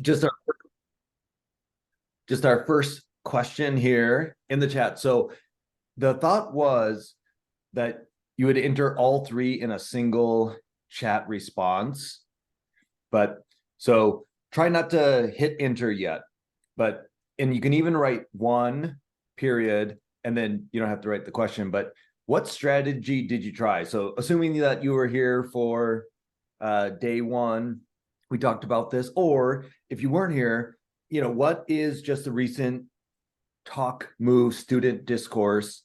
just our just our first question here in the chat. So the thought was that you would enter all three in a single chat response, but so try not to hit enter yet, and you can even write one period and then you don't have to write the question. But what strategy did you try? So assuming that you were here for day one, we talked about this, or if you weren't here, what is just a recent talk move student discourse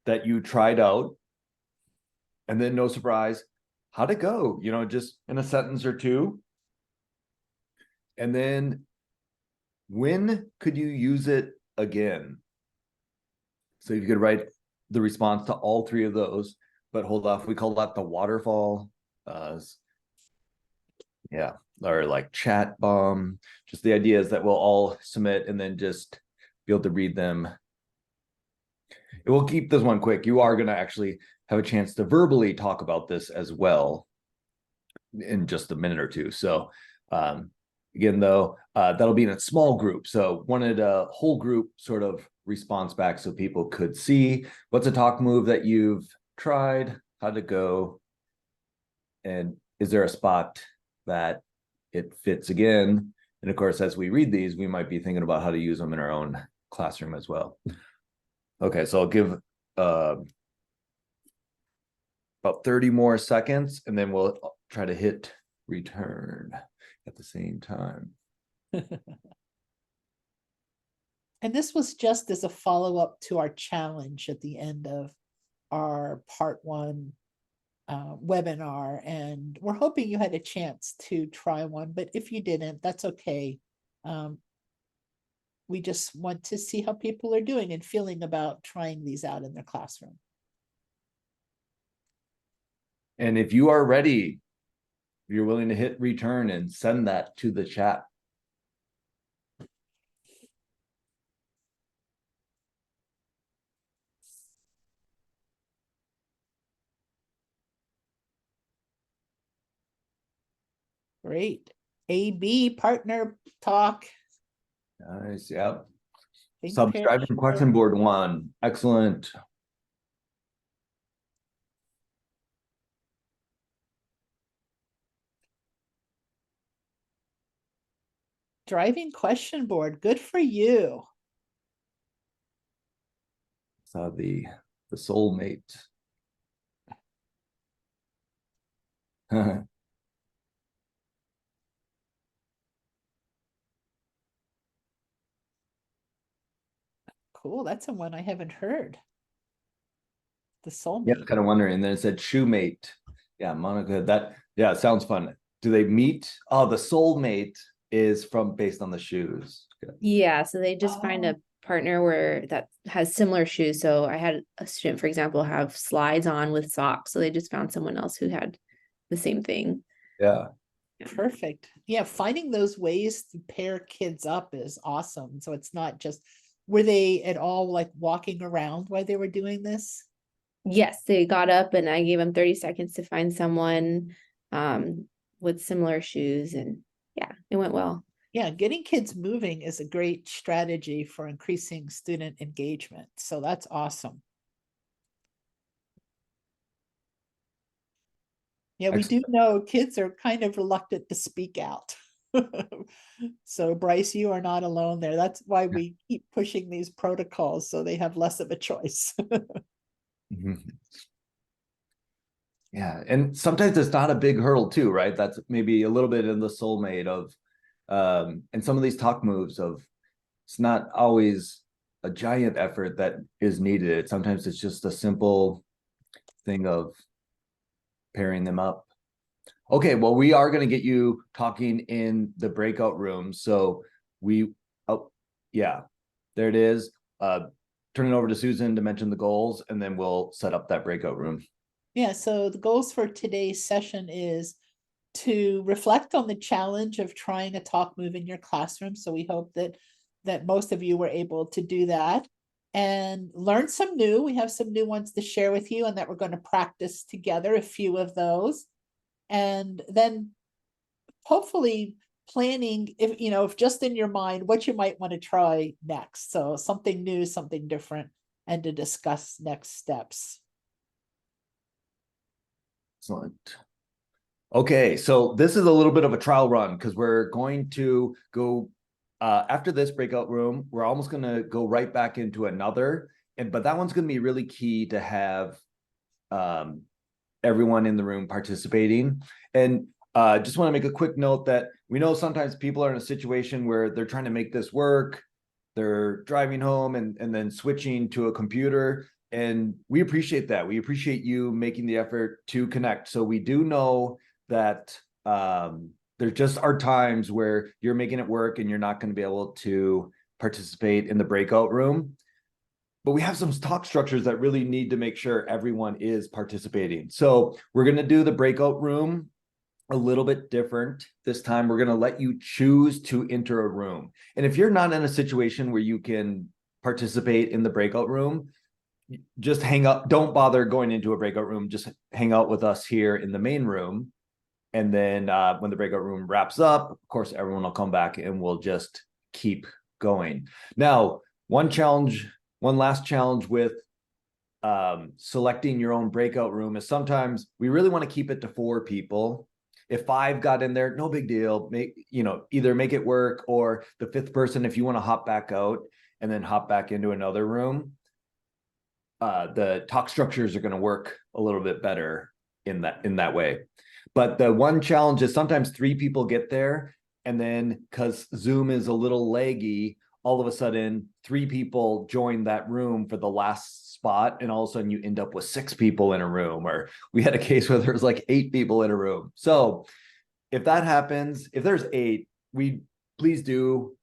that you tried out, and then no surprise, how'd it go? Just in a sentence or two. And then when could you use it again? So you could write the response to all three of those, but hold off. We call that the waterfall. Yeah, or like chat bomb. Just the idea is that we'll all submit and then just be able to read them. It will keep this one quick. You are going to actually have a chance to verbally talk about this as well in just a minute or two. So again, though, that'll be in a small group. So wanted a whole group sort of response back so people could see what's a talk move that you've tried, how'd it go, and is there a spot that it fits again? And of course, as we read these, we might be thinking about how to use them in our own classroom as well. Okay, so I'll give about 30 more seconds, and then we'll try to hit return at the same time. And this was just as a follow-up to our challenge at the end of our part one webinar, and we're hoping you had a chance to try one, but if you didn't, that's okay. We just want to see how people are doing and feeling about trying these out in their classroom. And if you are ready, you're willing to hit return and send that to the chat. Great. AB partner talk. Nice. Yep. Think Subscribing question board one. Excellent. Driving question board. Good for you. Saw the soulmate. Cool. That's a one I haven't heard. The soulmate. Yeah, kind of wondering. And then it said shoemate. Yeah, Monica. That sounds fun. Do they meet? Oh, the soulmate is based on the shoes. Good. Yeah, so they just find a partner that has similar shoes. So I had a student, for example, have slides on with socks. So they just found someone else who had the same thing. Yeah. Perfect. Yeah, finding those ways to pair kids up is awesome. So it's not just, were they at all like walking around while they were doing this? Yes, they got up and I gave them 30 seconds to find someone with similar shoes, and yeah, it went well. Yeah, getting kids moving is a great strategy for increasing student engagement. So that's awesome. Yeah, we do know kids are kind of reluctant to speak out. So Bryce, you are not alone there. That's why we keep pushing these protocols so they have less of a choice. Yeah, and sometimes it's not a big hurdle too, right? That's maybe a little bit in the soulmate of and some of these talk moves of, it's not always a giant effort that is needed. Sometimes it's just a simple thing of pairing them up. Okay, well, we are going to get you talking in the breakout room. So yeah, there it is. Turn it over to Susan to mention the goals, and then we'll set up that breakout room. Yeah, so the goals for today's session is to reflect on the challenge of trying a talk move in your classroom. So we hope that most of you were able to do that and learn some new. We have some new ones to share with you, and that we're going to practice together a few of those. And then hopefully planning, if just in your mind, what you might want to try next. So something new, something different, and to discuss next steps. Excellent. Okay, so this is a little bit of a trial run because we're going to go after this breakout room. We're almost going to go right back into another, but that one's going to be really key to have everyone in the room participating. And just want to make a quick note that we know sometimes people are in a situation where they're trying to make this work. They're driving home and then switching to a computer. And we appreciate that. We appreciate you making the effort to connect. So we do know that there just are times where you're making it work and you're not going to be able to participate in the breakout room. But we have some talk structures that really need to make sure everyone is participating. So we're going to do the breakout room a little bit different this time. We're going to let you choose to enter a room. And if you're not in a situation where you can participate in the breakout room, just hang up. Don't bother going into a breakout room. Just hang out with us here in the main room. And then when the breakout room wraps up, of course, everyone will come back and we'll just keep going. Now, one last challenge with selecting your own breakout room is sometimes we really want to keep it to 4 people. If 5 got in there, no big deal. Either make it work, or the 5th person, if you want to hop back out and then hop back into another room, the talk structures are going to work a little bit better in that way. But the one challenge is sometimes 3 people get there, and then because Zoom is a little laggy, all of a sudden 3 people join that room for the last spot, and all of a sudden you end up with 6 people in a room. Or we had a case where there was like 8 people in a room. So if that happens, if there's 8, we please do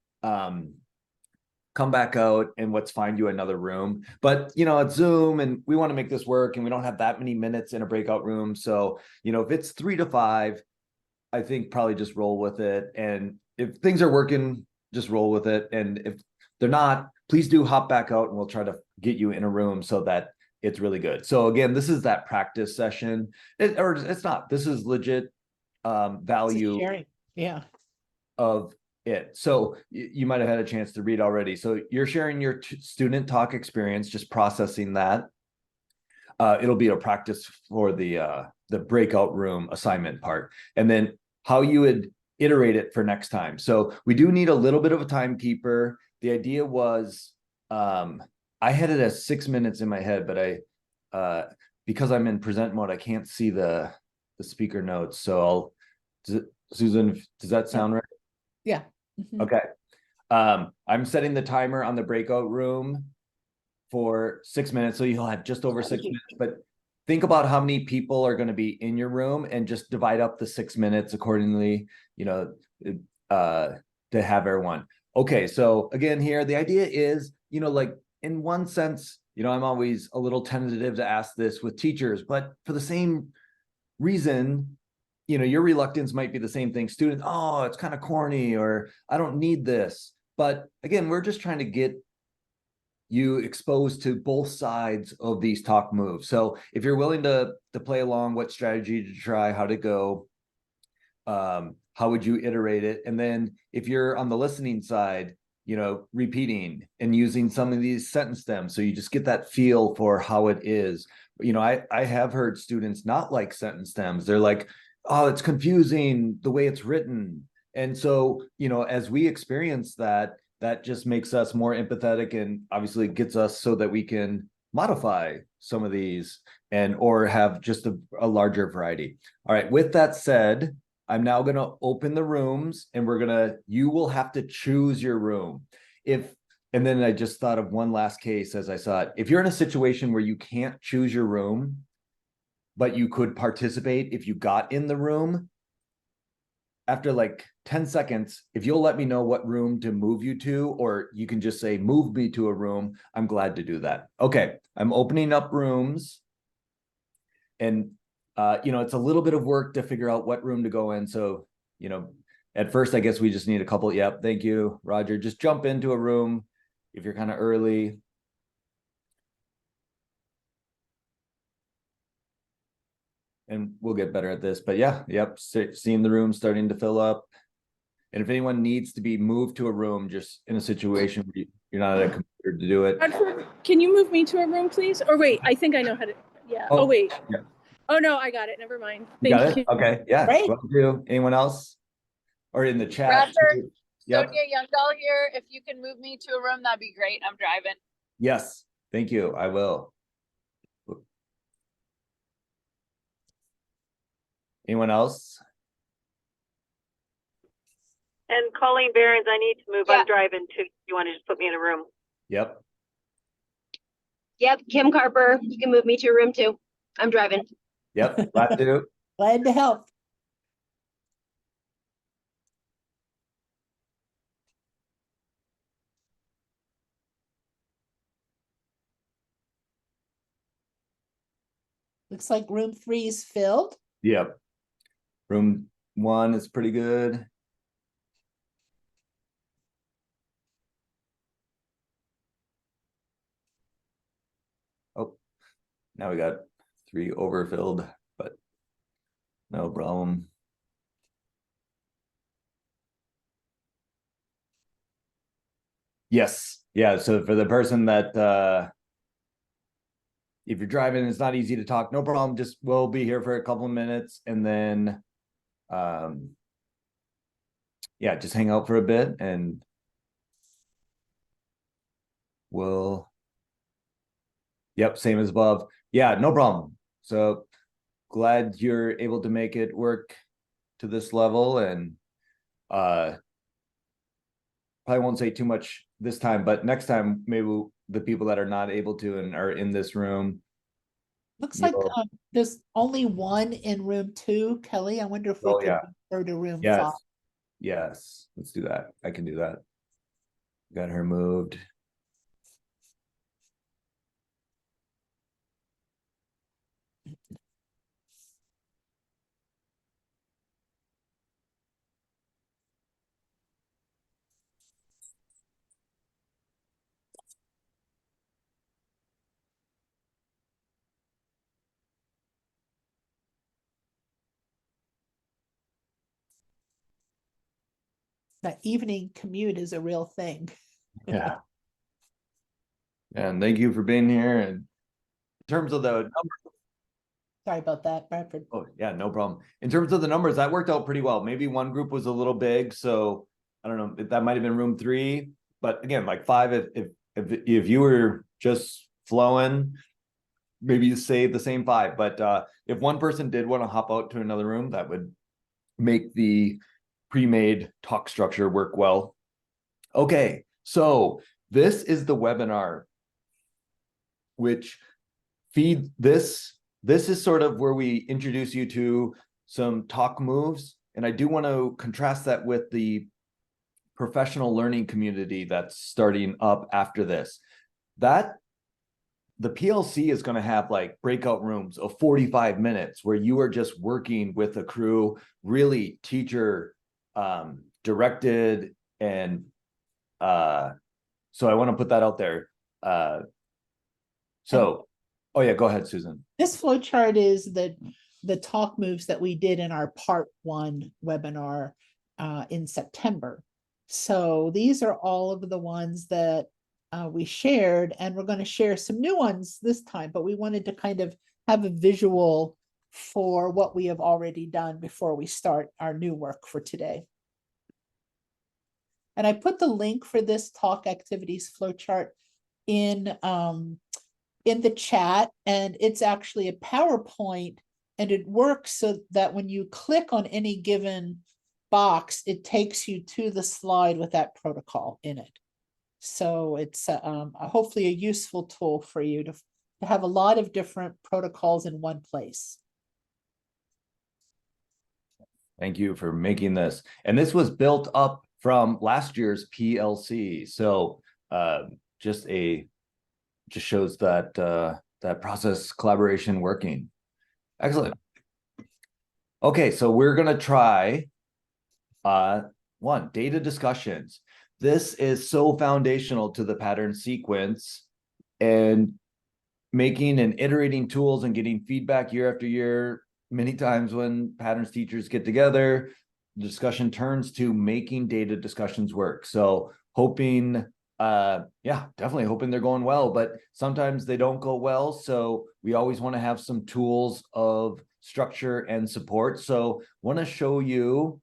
come back out and let's find you another room. But it's Zoom and we want to make this work, and we don't have that many minutes in a breakout room. So if it's 3 to 5, I think probably just roll with it. And if things are working, just roll with it. And if they're not, please do hop back out and we'll try to get you in a room so that it's really good. So again, this is that practice session. It's not. This is legit value Sharing. Yeah. of it. So you might have had a chance to read already. So you're sharing your student talk experience, just processing that. It'll be a practice for the breakout room assignment part, and then how you would iterate it for next time. So we do need a little bit of a timekeeper. The idea was I had it as 6 minutes in my head, but I because I'm in present mode, I can't see the speaker notes. So Susan, does that sound right? Yeah. Mhm. Okay. I'm setting the timer on the breakout room for 6 minutes. So you'll have just over 6 minutes, but think about how many people are going to be in your room and just divide up the 6 minutes accordingly, to have everyone. Okay. So again, here, the idea is, like in one sense, I'm always a little tentative to ask this with teachers, but for the same reason, your reluctance might be the same thing. Students, oh, it's kind of corny, or I don't need this. But again, we're just trying to get you exposed to both sides of these talk moves. So if you're willing to play along, what strategy to try, how to go, how would you iterate it? And then if you're on the listening side, repeating and using some of these sentence stems, so you just get that feel for how it is. I have heard students not like sentence stems. They're like, oh, it's confusing the way it's written. And so, as we experience that just makes us more empathetic, and obviously gets us so that we can modify some of these or have just a larger variety. All right. With that said, I'm now going to open the rooms, and you will have to choose your room. And then I just thought of one last case as I saw it. If you're in a situation where you can't choose your room, but you could participate if you got in the room, after like 10 seconds, if you'll let me know what room to move you to, or you can just say, move me to a room, I'm glad to do that. Okay, I'm opening up rooms. And, it's a little bit of work to figure out what room to go in. So, at first, I guess we just need a couple. Yep, thank you, Roger. Just jump into a room if you're kind of early. And we'll get better at this. But yeah, yep, seeing the room starting to fill up. And if anyone needs to be moved to a room, just in a situation where you're not at a computer to do it. Bradford, can you move me to a room, please? Or wait, I think I know how to. Yeah. Oh, wait. Yeah. Oh no, I got it. Never mind. You got Thank you. it? Okay. Yeah. Great. Will do. Anyone else? Or in the chat? Bradford, Yep. Sonia Youngdahl here. If you can move me to a room, that'd be great. I'm driving. Yes. Thank you. I will. Anyone else? And Colleen Behrens, I need to move. Yeah. I'm driving too. You want to just put me in a room? Yep. Yep, Kim Carper, you can move me to a room too. I'm driving. Yep. Glad to. Glad to help. Looks like room 3 is filled. Yep. Room 1 is pretty good. Oh, now we got 3 overfilled, but no problem. Yes. Yeah. So for the person that if you're driving, it's not easy to talk, no problem. Just we'll be here for a couple of minutes and then yeah, just hang out for a bit and we'll yep, same as above. Yeah, no problem. So glad you're able to make it work to this level and probably won't say too much this time, but next time maybe the people that are not able to and are in this room. Looks like there's only one in room 2, Kelly. I wonder if we could go to room 5. Yes, let's do that. I can do that. Got her moved. That evening commute is a real thing. Yeah. And thank you for being here. And in terms of the numbers, Sorry about that, Bradford. oh yeah, no problem. In terms of the numbers, that worked out pretty well. Maybe one group was a little big, so I don't know if that might have been room 3. But again, like 5, if you were just flowing, maybe you save the same 5. But if one person did want to hop out to another room, that would make the pre-made talk structure work well. Okay, so this is the webinar, which feed this is sort of where we introduce you to some talk moves. And I do want to contrast that with the professional learning community that's starting up after this. That the PLC is going to have like breakout rooms of 45 minutes where you are just working with a crew, really teacher directed. And so I want to put that out there. Oh yeah, go ahead, Susan. This flowchart is the talk moves that we did in our part 1 webinar in September. So these are all of the ones that we shared, and we're going to share some new ones this time, but we wanted to kind of have a visual for what we have already done before we start our new work for today. And I put the link for this talk activities flowchart in the chat, and it's actually a PowerPoint, and it works so that when you click on any given box, it takes you to the slide with that protocol in it. So it's hopefully a useful tool for you to have a lot of different protocols in one place. Thank you for making this. And this was built up from last year's PLC. So just shows that that process collaboration working. Excellent. Okay, so we're gonna try one, data discussions. This is so foundational to the pattern sequence and making and iterating tools and getting feedback year after year. Many times when patterns teachers get together, discussion turns to making data discussions work. So hoping, yeah, definitely hoping they're going well, but sometimes they don't go well. So we always want to have some tools of structure and support. So want to show you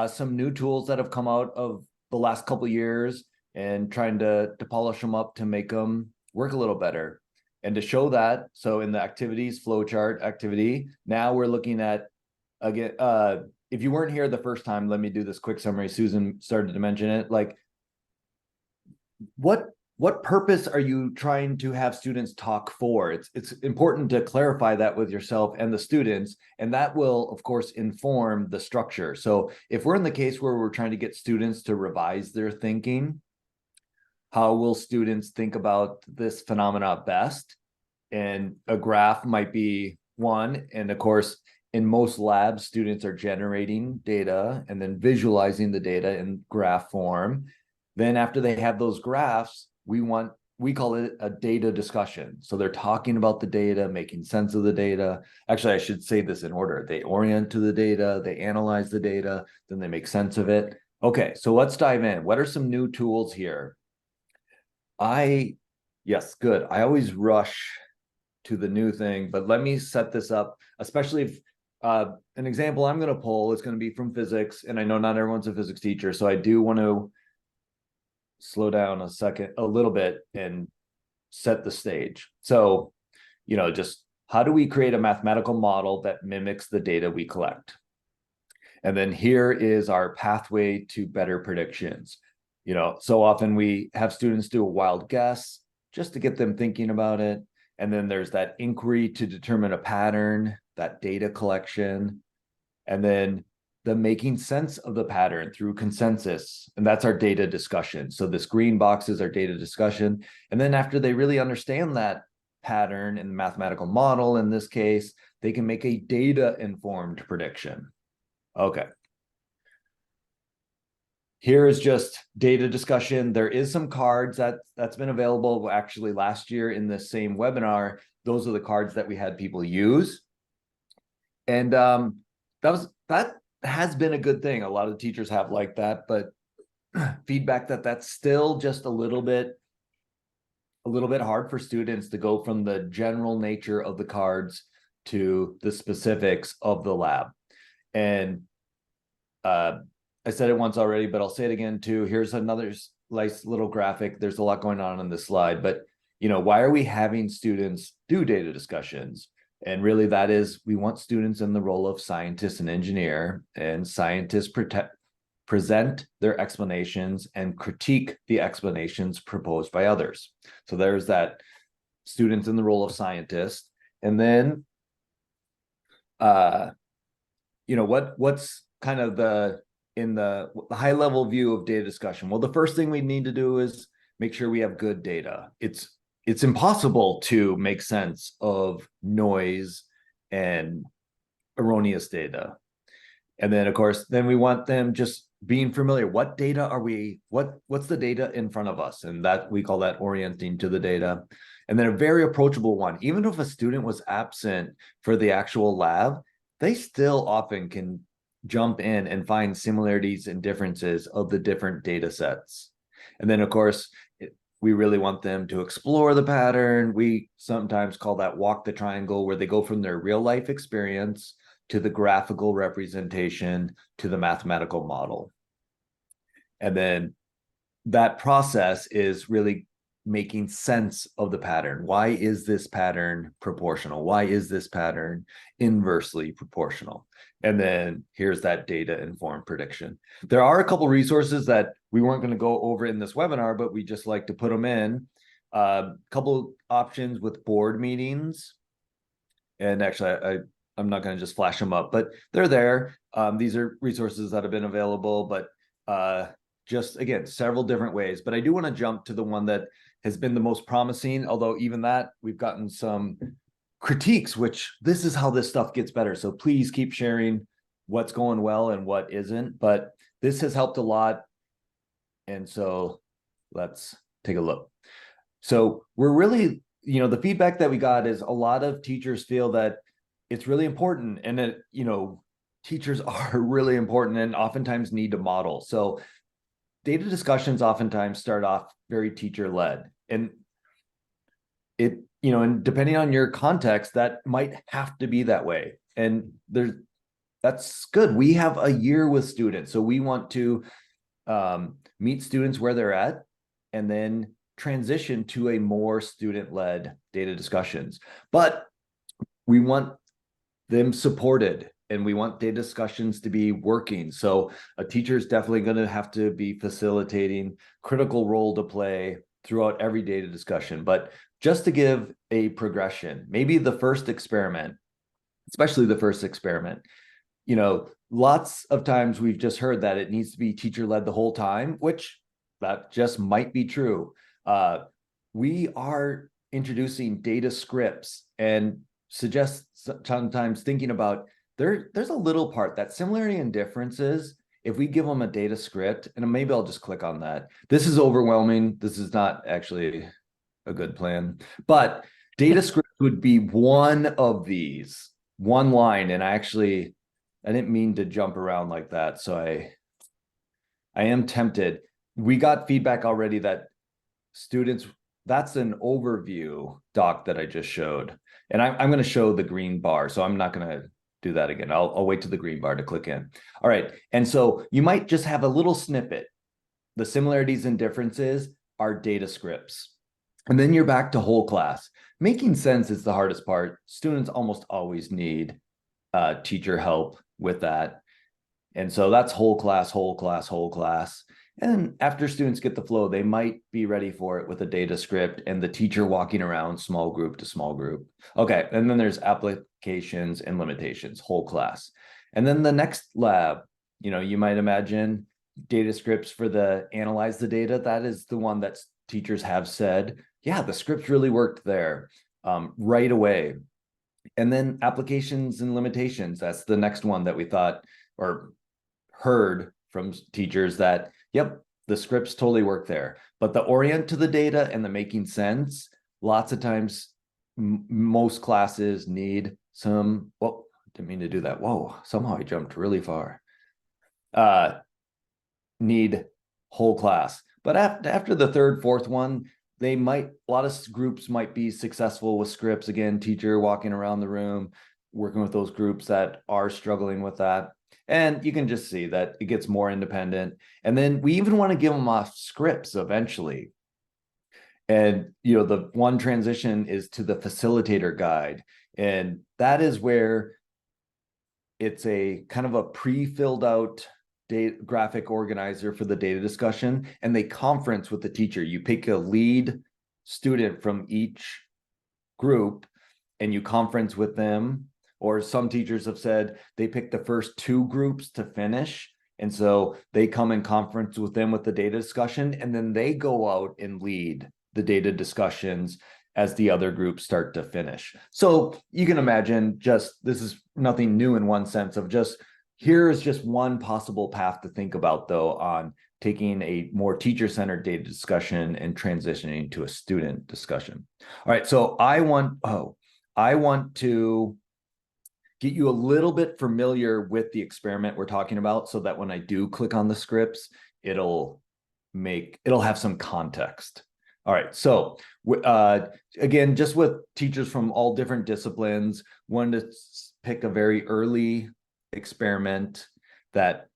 some new tools that have come out of the last couple of years and trying to polish them up to make them work a little better. And to show that, so in the activities flowchart activity, now we're looking at, again, if you weren't here the first time, let me do this quick summary. Susan started to mention it. Like, what purpose are you trying to have students talk for? It's important to clarify that with yourself and the students, and that will, of course, inform the structure. So if we're in the case where we're trying to get students to revise their thinking, how will students think about this phenomena best? And a graph might be one. And of course, in most labs, students are generating data and then visualizing the data in graph form. Then after they have those graphs, we call it a data discussion. So they're talking about the data, making sense of the data. Actually, I should say this in order. They orient to the data, they analyze the data, then they make sense of it. Okay, so let's dive in. What are some new tools here? Yes, good. I always rush to the new thing, but let me set this up, especially if an example I'm going to pull is going to be from physics, and I know not everyone's a physics teacher, so I do want to slow down a little bit and set the stage. So, just how do we create a mathematical model that mimics the data we collect? And then here is our pathway to better predictions. So often we have students do a wild guess just to get them thinking about it. And then there's that inquiry to determine a pattern, that data collection, and then the making sense of the pattern through consensus. And that's our data discussion. So this green box is our data discussion. And then after they really understand that pattern in the mathematical model, in this case, they can make a data-informed prediction. Okay. Here is just data discussion. There is some cards that's been available actually last year in the same webinar. Those are the cards that we had people use. And that has been a good thing. A lot of teachers have liked that, but feedback that's still just a little bit hard for students to go from the general nature of the cards to the specifics of the lab. And I said it once already, but I'll say it again too. Here's another nice little graphic. There's a lot going on in this slide, but why are we having students do data discussions? And really that is, we want students in the role of scientist and engineer, and scientists present their explanations and critique the explanations proposed by others. So there's that, students in the role of scientist. And then, what's kind of in the high level view of data discussion? Well, the first thing we need to do is make sure we have good data. It's impossible to make sense of noise and erroneous data. And then of course, then we want them just being familiar. What data are what's the data in front of us? And that we call that orienting to the data. And then a very approachable one. Even if a student was absent for the actual lab, they still often can jump in and find similarities and differences of the different data sets. And then of course, we really want them to explore the pattern. We sometimes call that walk the triangle, where they go from their real life experience to the graphical representation to the mathematical model. And then that process is really making sense of the pattern. Why is this pattern proportional? Why is this pattern inversely proportional? And then here's that data-informed prediction. There are a couple resources that we weren't going to go over in this webinar, but we just like to put them in. A couple options with board meetings. And actually, I'm not going to just flash them up, but they're there. These are resources that have been available, but just, again, several different ways. But I do want to jump to the one that has been the most promising, although even that we've gotten some critiques, which this is how this stuff gets better. So please keep sharing what's going well and what isn't, but this has helped a lot. And so let's take a look. So we're really, the feedback that we got is a lot of teachers feel that it's really important, and that, teachers are really important and oftentimes need to model. So data discussions oftentimes start off very teacher-led, and and depending on your context, that might have to be that way. And that's good. We have a year with students, so we want to meet students where they're at and then transition to a more student-led data discussions. But we want them supported and we want data discussions to be working. So a teacher is definitely going to have to be facilitating, critical role to play throughout every data discussion. But just to give a progression, maybe the first experiment, especially the first experiment, lots of times we've just heard that it needs to be teacher-led the whole time, which that just might be true. We are introducing data scripts and suggest sometimes thinking about there's a little part that similarity and differences. If we give them a data script, and maybe I'll just click on that. This is overwhelming. This is not actually a good plan, but data script would be one of these, one line. And I didn't mean to jump around like that. So I am tempted. We got feedback already that students, that's an overview doc that I just showed. And I'm going to show the green bar. So I'm not going to do that again. I'll wait to the green bar to click in. All right. And so you might just have a little snippet. The similarities and differences are data scripts. And then you're back to whole class. Making sense is the hardest part. Students almost always need teacher help with that. And so that's whole class, whole class, whole class. And after students get the flow, they might be ready for it with a data script and the teacher walking around small group to small group. Okay, and then there's applications and limitations, whole class. And then the next lab, you might imagine data scripts for the analyze the data. That is the one that teachers have said, yeah, the script really worked there right away. And then applications and limitations, that's the next one that we thought or heard from teachers that, yep, the scripts totally work there. But the orient to the data and the making sense, lots of times, most classes need some, well, didn't mean to do that. Whoa, somehow I jumped really far. Need whole class. But after the third, fourth one, a lot of groups might be successful with scripts. Again, teacher walking around the room, working with those groups that are struggling with that. And you can just see that it gets more independent. And then we even want to give them off scripts eventually. And, the one transition is to the facilitator guide. And that is where it's a kind of a pre-filled out graphic organizer for the data discussion, and they conference with the teacher. You pick a lead student from each group and you conference with them. Or some teachers have said they pick the first two groups to finish. And so they come and conference with them with the data discussion, and then they go out and lead the data discussions as the other groups start to finish. So you can imagine this is nothing new in one sense of here is just one possible path to think about, though, on taking a more teacher-centered data discussion and transitioning to a student discussion. All right, so I want to get you a little bit familiar with the experiment we're talking about so that when I do click on the scripts, it'll have some context. All right, so again, just with teachers from all different disciplines, wanted to pick a very early experiment that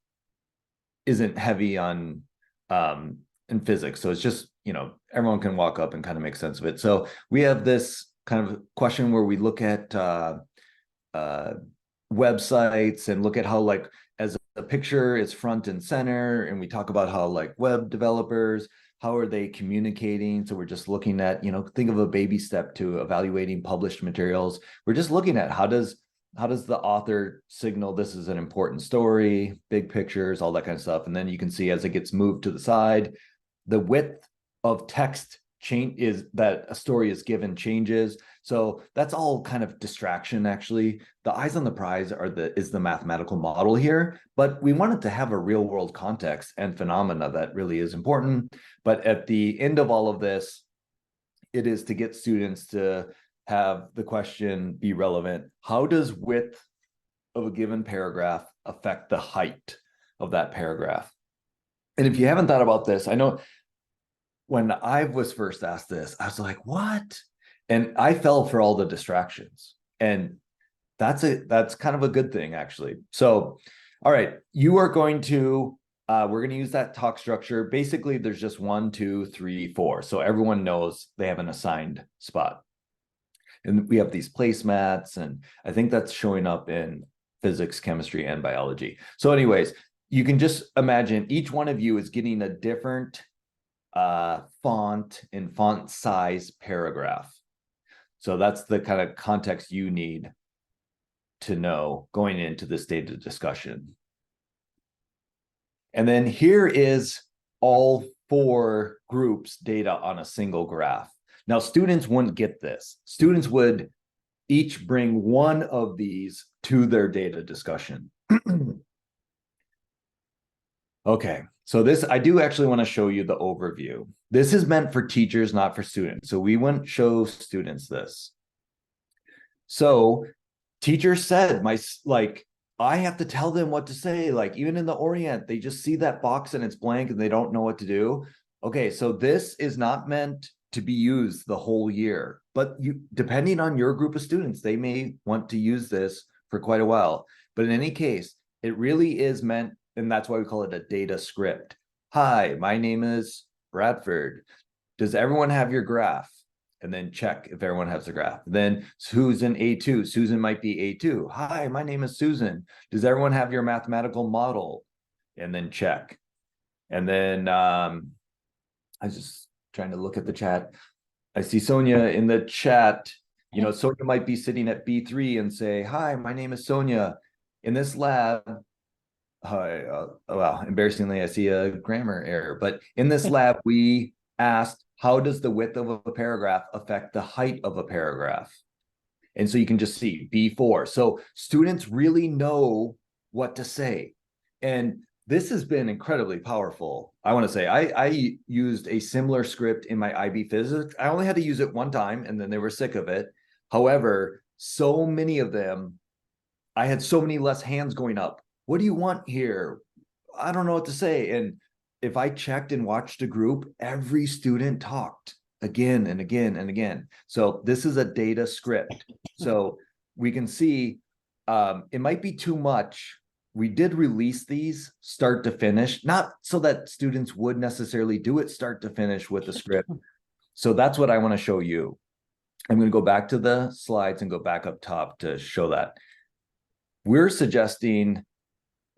isn't heavy on in physics. So it's just, everyone can walk up and kind of make sense of it. So we have this kind of question where we look at websites and look at how, like, as a picture is front and center, and we talk about how, like, web developers, how are they communicating? So we're just looking at, think of a baby step to evaluating published materials. We're just looking at how does the author signal this is an important story, big pictures, all that kind of stuff. And then you can see as it gets moved to the side, the width of text is that a story is given changes. So that's all kind of distraction, actually. The eyes on the prize is the mathematical model here, but we wanted to have a real world context and phenomena that really is important. But at the end of all of this, it is to get students to have the question be relevant. How does width of a given paragraph affect the height of that paragraph? And if you haven't thought about this, I know when I was first asked this, I was like, what? And I fell for all the distractions. And that's kind of a good thing, actually. So, all right, you are going to, we're going to use that talk structure. Basically, there's just 1, 2, 3, 4. So everyone knows they have an assigned spot. And we have these placemats, and I think that's showing up in physics, chemistry, and biology. So anyways, you can just imagine each one of you is getting a different font and font size paragraph. So that's the kind of context you need to know going into this data discussion. And then here is all 4 groups data on a single graph. Now, students wouldn't get this. Students would each bring one of these to their data discussion. Okay, so this, I do actually want to show you the overview. This is meant for teachers, not for students. So we wouldn't show students this. So teachers said, I have to tell them what to say. Like even in the Orient, they just see that box and it's blank and they don't know what to do. Okay, so this is not meant to be used the whole year, but you, depending on your group of students, they may want to use this for quite a while. But in any case, it really is meant, and that's why we call it a data script. Hi, my name is Bradford. Does everyone have your graph? And then check if everyone has the graph. Then who's in A2? Susan might be A2. Hi, my name is Susan. Does everyone have your mathematical model? And then check. And then I was just trying to look at the chat. I see Sonia in the chat. You know, Sonia might be sitting at B3 and say, hi, my name is Sonia. In this lab, well, embarrassingly, I see a grammar error. But in this lab, we asked, how does the width of a paragraph affect the height of a paragraph? And so you can just see B4. So students really know what to say. And this has been incredibly powerful. I want to say I used a similar script in my IB physics. I only had to use it one time and then they were sick of it. However, so many of them, I had so many less hands going up. What do you want here? I don't know what to say. And if I checked and watched a group, every student talked again and again and again. So this is a data script. So we can see it might be too much. We did release these start to finish, not so that students would necessarily do it start to finish with the script. So that's what I want to show you. I'm going to go back to the slides and go back up top to show that. We're suggesting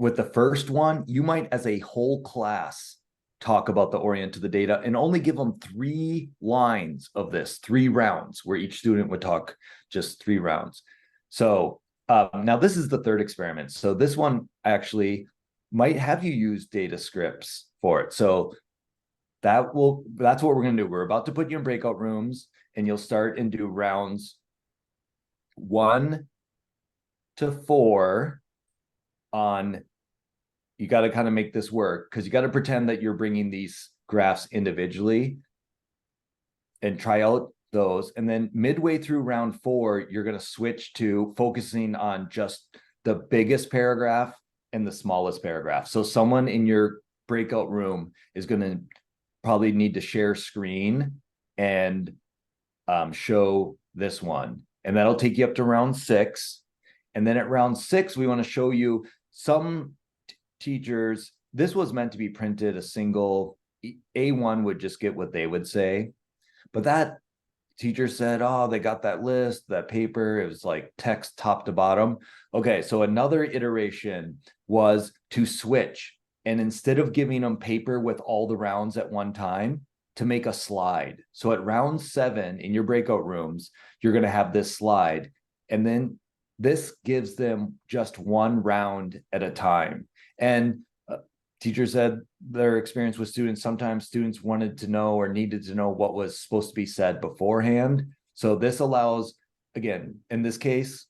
with the first one, you might as a whole class talk about the orient to the data and only give them 3 lines of this, 3 rounds where each student would talk just 3 rounds. So now this is the third experiment. So this one actually might have you use data scripts for it. So that's what we're going to do. We're about to put you in breakout rooms and you'll start and do rounds 1 to 4 on, you got to kind of make this work because you got to pretend that you're bringing these graphs individually and try out those. And then midway through round 4, you're going to switch to focusing on just the biggest paragraph and the smallest paragraph. So someone in your breakout room is going to probably need to share screen and show this one. And that'll take you up to round 6. And then at round 6, we want to show you some teachers, this was meant to be printed a single, A1 would just get what they would say. But that teacher said, oh, they got that list, that paper, it was like text top to bottom. Okay, so another iteration was to switch. And instead of giving them paper with all the rounds at one time, to make a slide. So at round 7 in your breakout rooms, you're going to have this slide. And then this gives them just 1 round at a time. And teachers said their experience with students, sometimes students wanted to know or needed to know what was supposed to be said beforehand. So this allows, again, in this case,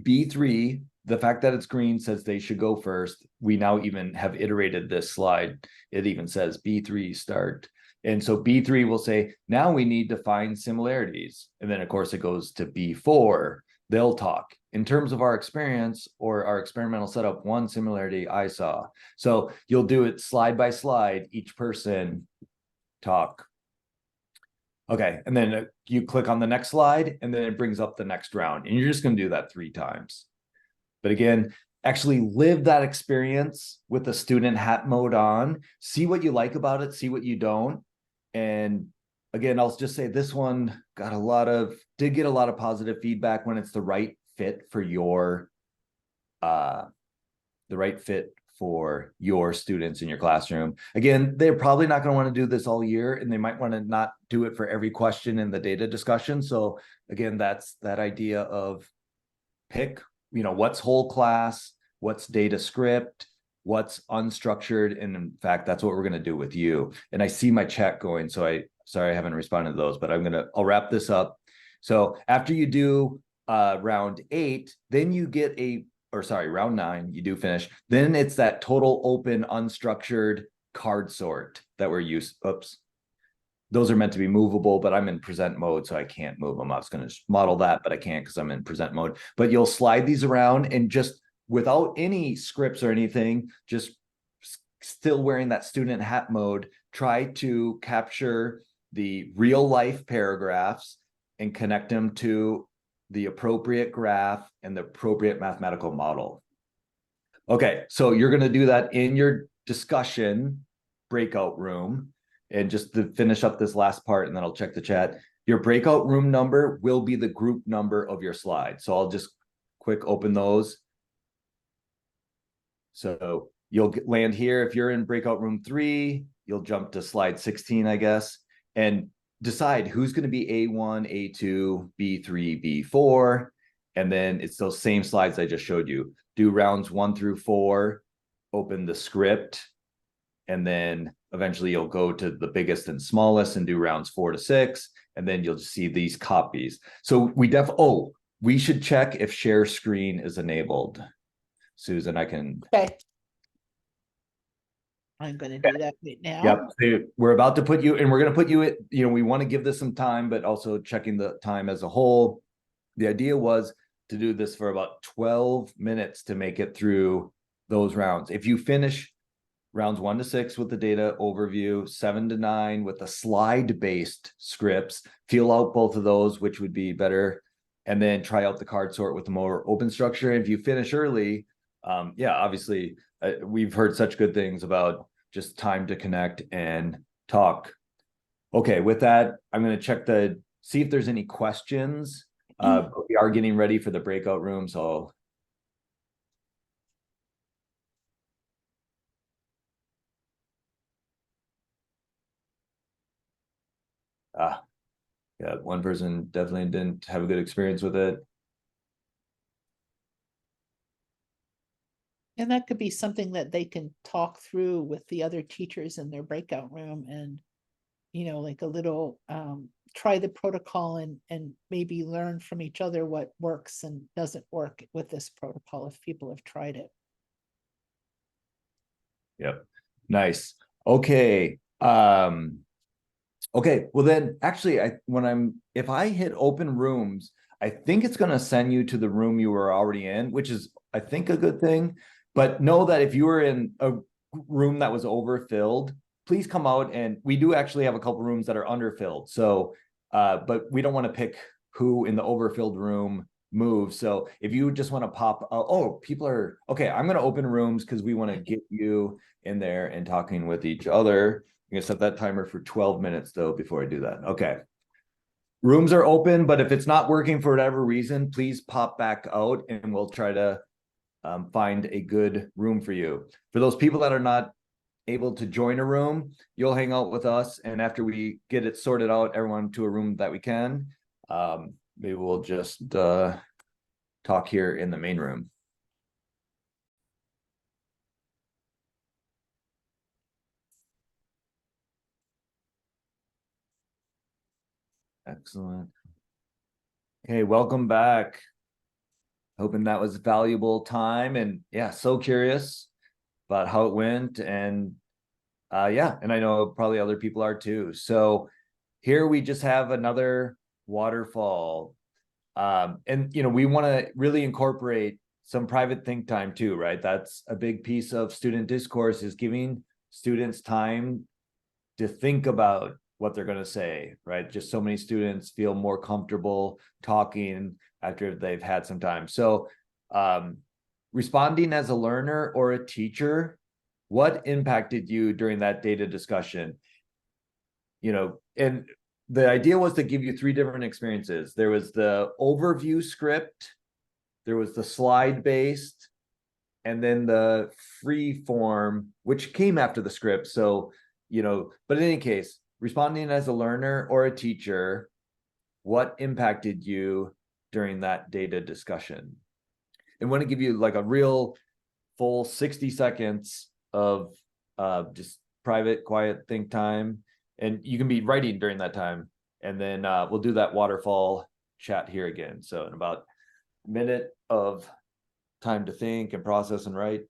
B3, the fact that it's green says they should go first. We now even have iterated this slide. It even says B3 start. And so B3 will say, now we need to find similarities. And then of course it goes to B4. they'll talk. In terms of our experience or our experimental setup, one similarity I saw. So you'll do it slide by slide, each person talk. Okay, and then you click on the next slide, and then it brings up the next round. And you're just going to do that 3 times. But again, actually live that experience with the student hat mode on. See what you like about it, see what you don't. And again, I'll just say this one did get a lot of positive feedback when it's the right fit for your students in your classroom. Again, they're probably not going to want to do this all year, and they might want to not do it for every question in the data discussion. So again, that's that idea of pick, what's whole class, what's data script, what's unstructured. And in fact, that's what we're going to do with you. And I see my chat going, so sorry I haven't responded to those, but I'll wrap this up. So after you do round 8, then you get round 9, you do finish. Then it's that total open, unstructured card sort that we're used. Oops. Those are meant to be movable, but I'm in present mode, so I can't move them. I was going to model that, but I can't because I'm in present mode. But you'll slide these around, and just without any scripts or anything, just still wearing that student hat mode, try to capture the real life paragraphs and connect them to the appropriate graph and the appropriate mathematical model. Okay, so you're going to do that in your discussion breakout room. And just to finish up this last part, and then I'll check the chat. Your breakout room number will be the group number of your slide. So I'll just quick open those. So you'll land here. If you're in breakout room 3, you'll jump to slide 16, I guess, and decide who's going to be A1, A2, B3, B4. And then it's those same slides I just showed you. Do rounds 1 through 4, open the script, and then eventually you'll go to the biggest and smallest and do rounds 4 to 6. And then you'll just see these copies. So we should check if share screen is enabled. Susan, Okay. I'm going to do that right now. Yep. We're about to put you, and we're going to put you at, we want to give this some time, but also checking the time as a whole. The idea was to do this for about 12 minutes to make it through those rounds. If you finish rounds 1 to 6 with the data overview, 7 to 9 with the slide-based scripts, feel out both of those, which would be better, and then try out the card sort with the more open structure. And if you finish early, obviously, we've heard such good things about just time to connect and talk. Okay, with that, I'm going to check see if there's any questions. We are getting ready for the breakout room, so yeah, one person definitely didn't have a good experience with it. And that could be something that they can talk through with the other teachers in their breakout room, and, like a little, try the protocol and maybe learn from each other what works and doesn't work with this protocol if people have tried it. Yep. Nice. Okay. Okay. Well then, actually, if I hit open rooms, I think it's going to send you to the room you were already in, which is, I think, a good thing. But know that if you were in a room that was overfilled, please come out, and we do actually have a couple rooms that are underfilled. So, but we don't want to pick who in the overfilled room moves. So if you just want to pop, people are, okay, I'm going to open rooms because we want to get you in there and talking with each other. I'm going to set that timer for 12 minutes though, before I do that. Okay. Rooms are open, but if it's not working for whatever reason, please pop back out and we'll try to find a good room for you. For those people that are not able to join a room, you'll hang out with us, and after we get it sorted out, everyone to a room that we can, maybe we'll just talk here in the main room. Excellent. Okay, welcome back. Hoping that was valuable time, and yeah, so curious about how it went, and and I know probably other people are too. So here we just have another waterfall. And we want to really incorporate some private think time too, right? That's a big piece of student discourse, is giving students time to think about what they're going to say, right? Just so many students feel more comfortable talking after they've had some time. So responding as a learner or a teacher, what impacted you during that data discussion? And the idea was to give you 3 different experiences. There was the overview script, there was the slide based, and then the free form, which came after the script. So, but in any case, responding as a learner or a teacher, what impacted you during that data discussion? And want to give you like a real full 60 seconds of just private, quiet think time. And you can be writing during that time. And then we'll do that waterfall chat here again. So in about a minute of time to think and process and write.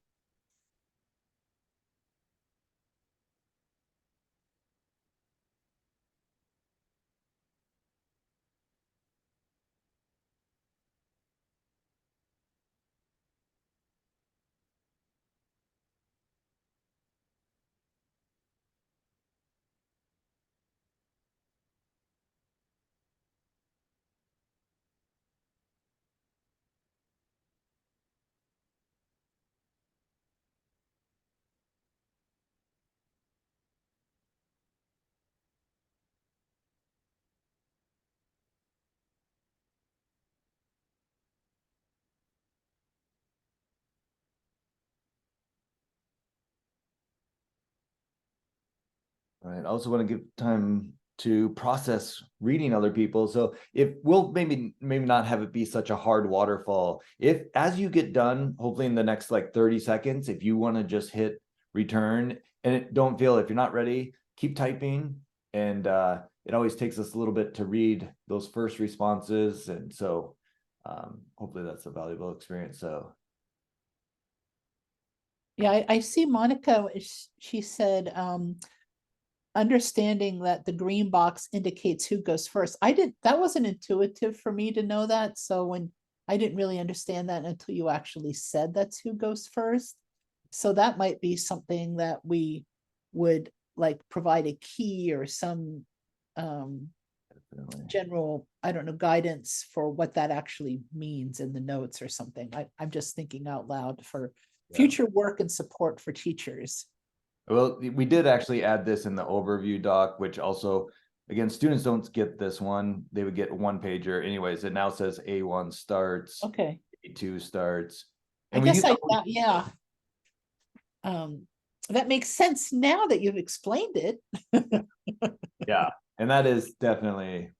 All right. I also want to give time to process reading other people. So if we'll maybe not have it be such a hard waterfall. If as you get done, hopefully in the next like 30 seconds, if you want to just hit return and don't feel, if you're not ready, keep typing. And it always takes us a little bit to read those first responses. And so hopefully that's a valuable experience. So Yeah, I see Monica, she said, understanding that the green box indicates who goes first. That wasn't intuitive for me to know that. So when I didn't really understand that until you actually said that's who goes first. So that might be something that we would like provide a key or some general, I don't know, guidance for what that actually means in the notes or something. I'm just thinking out loud for future work and support for teachers. Well, we did actually add this in the overview doc, which also, again, students don't get this one. They would get one pager. Anyways, it now says A1 starts, Okay. A2 starts. I And we guess use I thought, yeah. That makes sense now that you've explained it. yeah, and that is definitely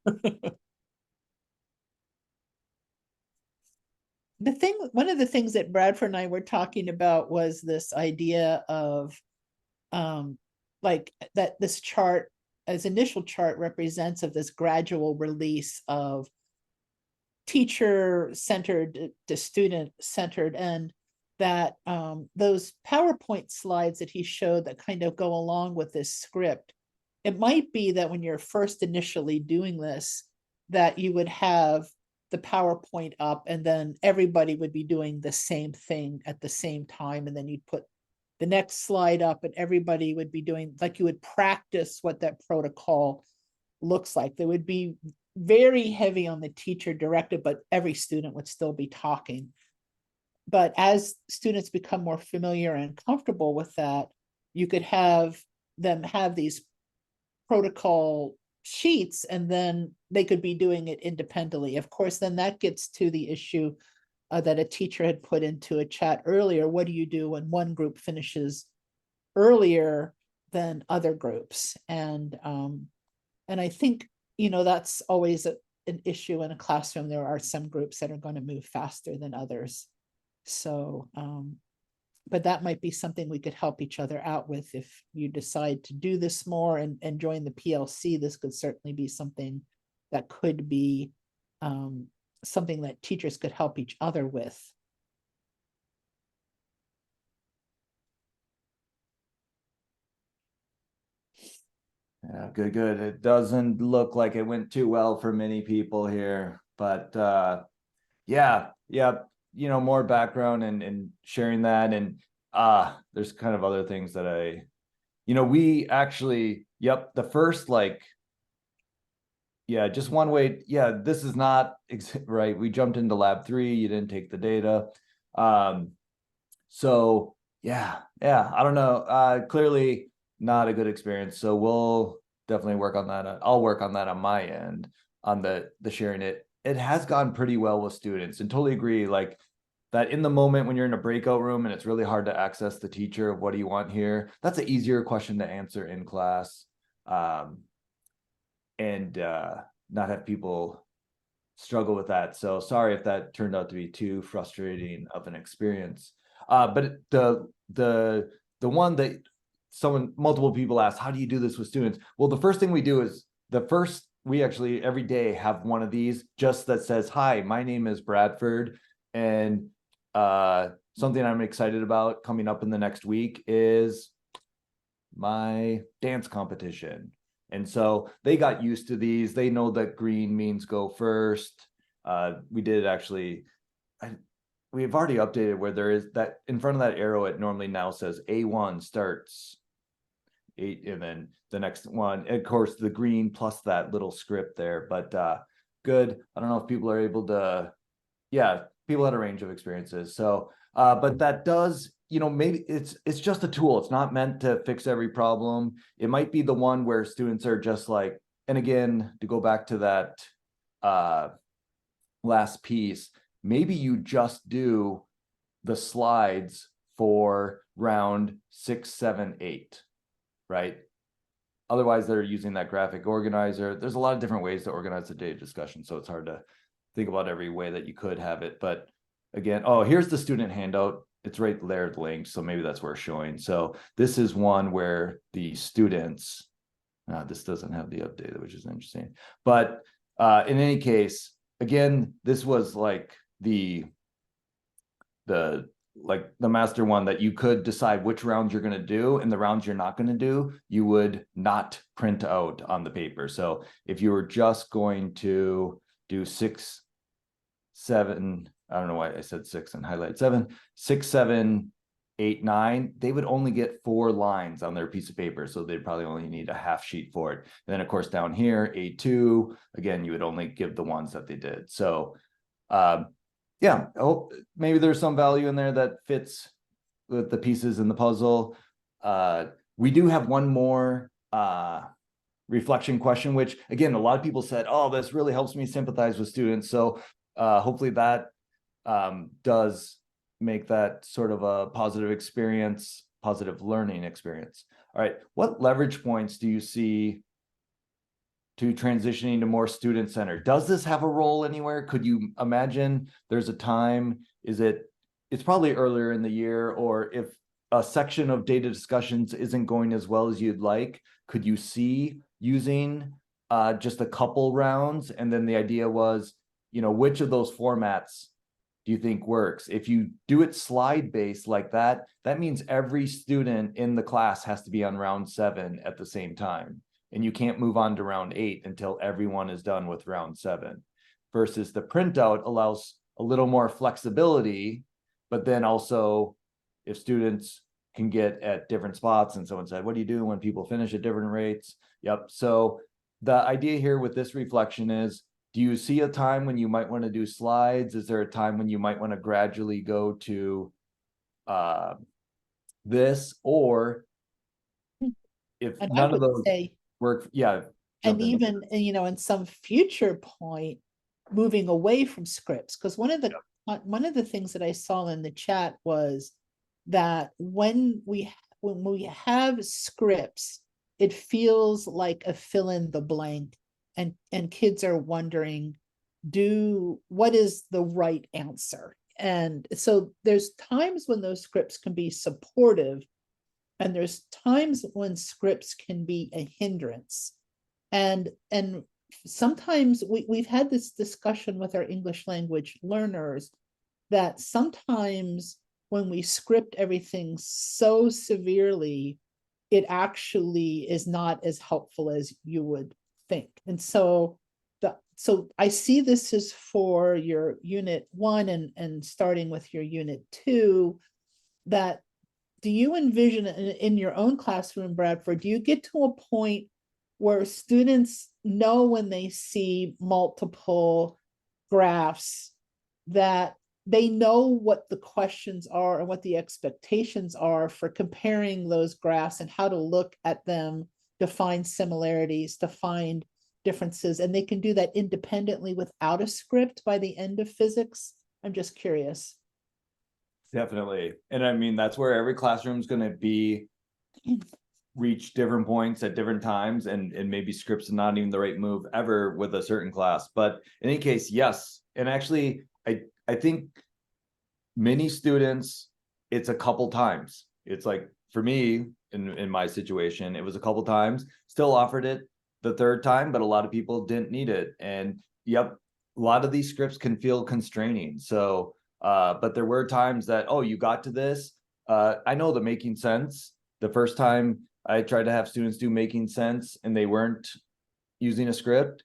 One of the things that Bradford and I were talking about was this idea of like that this chart as initial chart represents of this gradual release of teacher centered to student centered, and that those PowerPoint slides that he showed that kind of go along with this script, it might be that when you're first initially doing this, that you would have the PowerPoint up and then everybody would be doing the same thing at the same time. And then you'd put the next slide up and everybody would be doing, like you would practice what that protocol looks like. There would be very heavy on the teacher directed, but every student would still be talking. But as students become more familiar and comfortable with that, you could have them have these protocol sheets and then they could be doing it independently. Of course, then that gets to the issue that a teacher had put into a chat earlier. What do you do when one group finishes earlier than other groups? And I think, that's always an issue in a classroom. There are some groups that are going to move faster than others. So, but that might be something we could help each other out with. If you decide to do this more and join the PLC, this could certainly be something that could be something that teachers could help each other with. Yeah, good. It doesn't look like it went too well for many people here. But yeah, more background and sharing that. And there's kind of other things that we actually, the first just one way. This is not right. We jumped into lab 3, you didn't take the data. So I don't know. Clearly not a good experience. So we'll definitely work on that. I'll work on that on my end on the sharing it. It has gone pretty well with students, and totally agree. Like that in the moment when you're in a breakout room and it's really hard to access the teacher of what do you want here, that's an easier question to answer in class. And not have people struggle with that. So sorry if that turned out to be too frustrating of an experience. But the one that multiple people asked, how do you do this with students? Well, the first thing we do is we actually every day have one of these just that says, hi, my name is Bradford, and something I'm excited about coming up in the next week is my dance competition. And so they got used to these. They know that green means go first. We did actually, we've already updated where there is that in front of that arrow, it normally now says A1 starts 8, and then the next one, of course, the green plus that little script there. But good. I don't know if people are able to, people had a range of experiences. So, but that does, maybe it's just a tool. It's not meant to fix every problem. It might be the one where students are just like, and again, to go back to that last piece, maybe you just do the slides for round 6, 7, 8, right? Otherwise, they're using that graphic organizer. There's a lot of different ways to organize the data discussion, so it's hard to think about every way that you could have it. But again, here's the student handout. It's right there linked, so maybe that's worth showing. So this is one where the students, this doesn't have the update, which is interesting. But in any case, again, this was like the master one that you could decide which rounds you're going to do, and the rounds you're not going to do, you would not print out on the paper. So if you were just going to do 6, 7, I don't know why I said 6 and highlight 7, 6, 7, 8, 9, they would only get 4 lines on their piece of paper. So they'd probably only need a half sheet for it. And then of course down here, A2, again, you would only give the ones that they did. So maybe there's some value in there that fits with the pieces in the puzzle. We do have one more reflection question, which again, a lot of people said, oh, this really helps me sympathize with students. So hopefully that does make that sort of a positive experience, positive learning experience. All right, what leverage points do you see to transitioning to more student-centered? Does this have a role anywhere? Could you imagine there's a time, it's probably earlier in the year, or if a section of data discussions isn't going as well as you'd like, could you see using just a couple rounds? And then the idea was, which of those formats do you think works? If you do it slide-based like that, that means every student in the class has to be on round 7 at the same time. And you can't move on to round 8 until everyone is done with round 7. Versus the printout allows a little more flexibility, but then also if students can get at different spots, and someone said, what do you do when people finish at different rates? Yep. So the idea here with this reflection is, do you see a time when you might want to do slides? Is there a time when you might want to gradually go to this? Or if And I none of would those say, work, and even, in some future point, moving away from scripts, because one of the things that I saw in the chat was that when we have scripts, it feels like a fill in the blank, and kids are wondering, what is the right answer? And so there's times when those scripts can be supportive, and there's times when scripts can be a hindrance. And sometimes we've had this discussion with our English language learners that sometimes when we script everything so severely, it actually is not as helpful as you would think. And so so I see this is for your unit 1 and starting with your unit 2, that do you envision in your own classroom, Bradford, do you get to a point where students know when they see multiple graphs that they know what the questions are and what the expectations are for comparing those graphs and how to look at them to find similarities, to find differences, and they can do that independently without a script by the end of physics? I'm just curious. Definitely. And I mean, that's where every classroom is going to be reach different points at different times, and maybe scripts are not even the right move ever with a certain class. But in any case, yes. And actually, I think many students, it's a couple times. It's like, for me, in my situation, it was a couple times, still offered it the third time, but a lot of people didn't need it. And yep, a lot of these scripts can feel constraining. So, but there were times that, oh, you got to this. I know the making sense. The first time I tried to have students do making sense and they weren't using a script,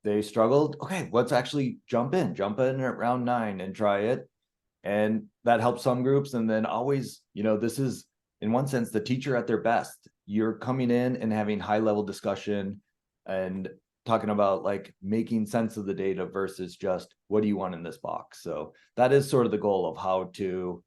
they struggled. Okay, let's actually jump in at round 9 and try it. And that helps some groups. And then always, this is in one sense the teacher at their best. You're coming in and having high level discussion and talking about like making sense of the data versus just what do you want in this box. So that is sort of the goal of how to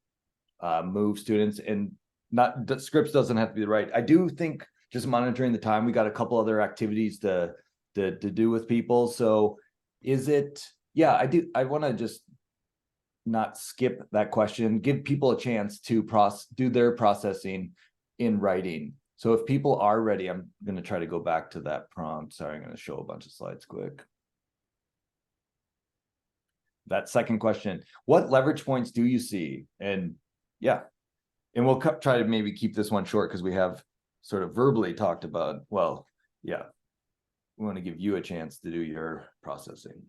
move students. And not the scripts doesn't have to be right. I do think just monitoring the time, we got a couple other activities to do with people. So is it, yeah, I want to just not skip that question, give people a chance to do their processing in writing. So if people are ready, I'm going to try to go back to that prompt. Sorry, I'm going to show a bunch of slides quick. That second question, what leverage points do you see? And yeah, and we'll try to maybe keep this one short because we have sort of verbally talked about, well, yeah, we want to give you a chance to do your processing.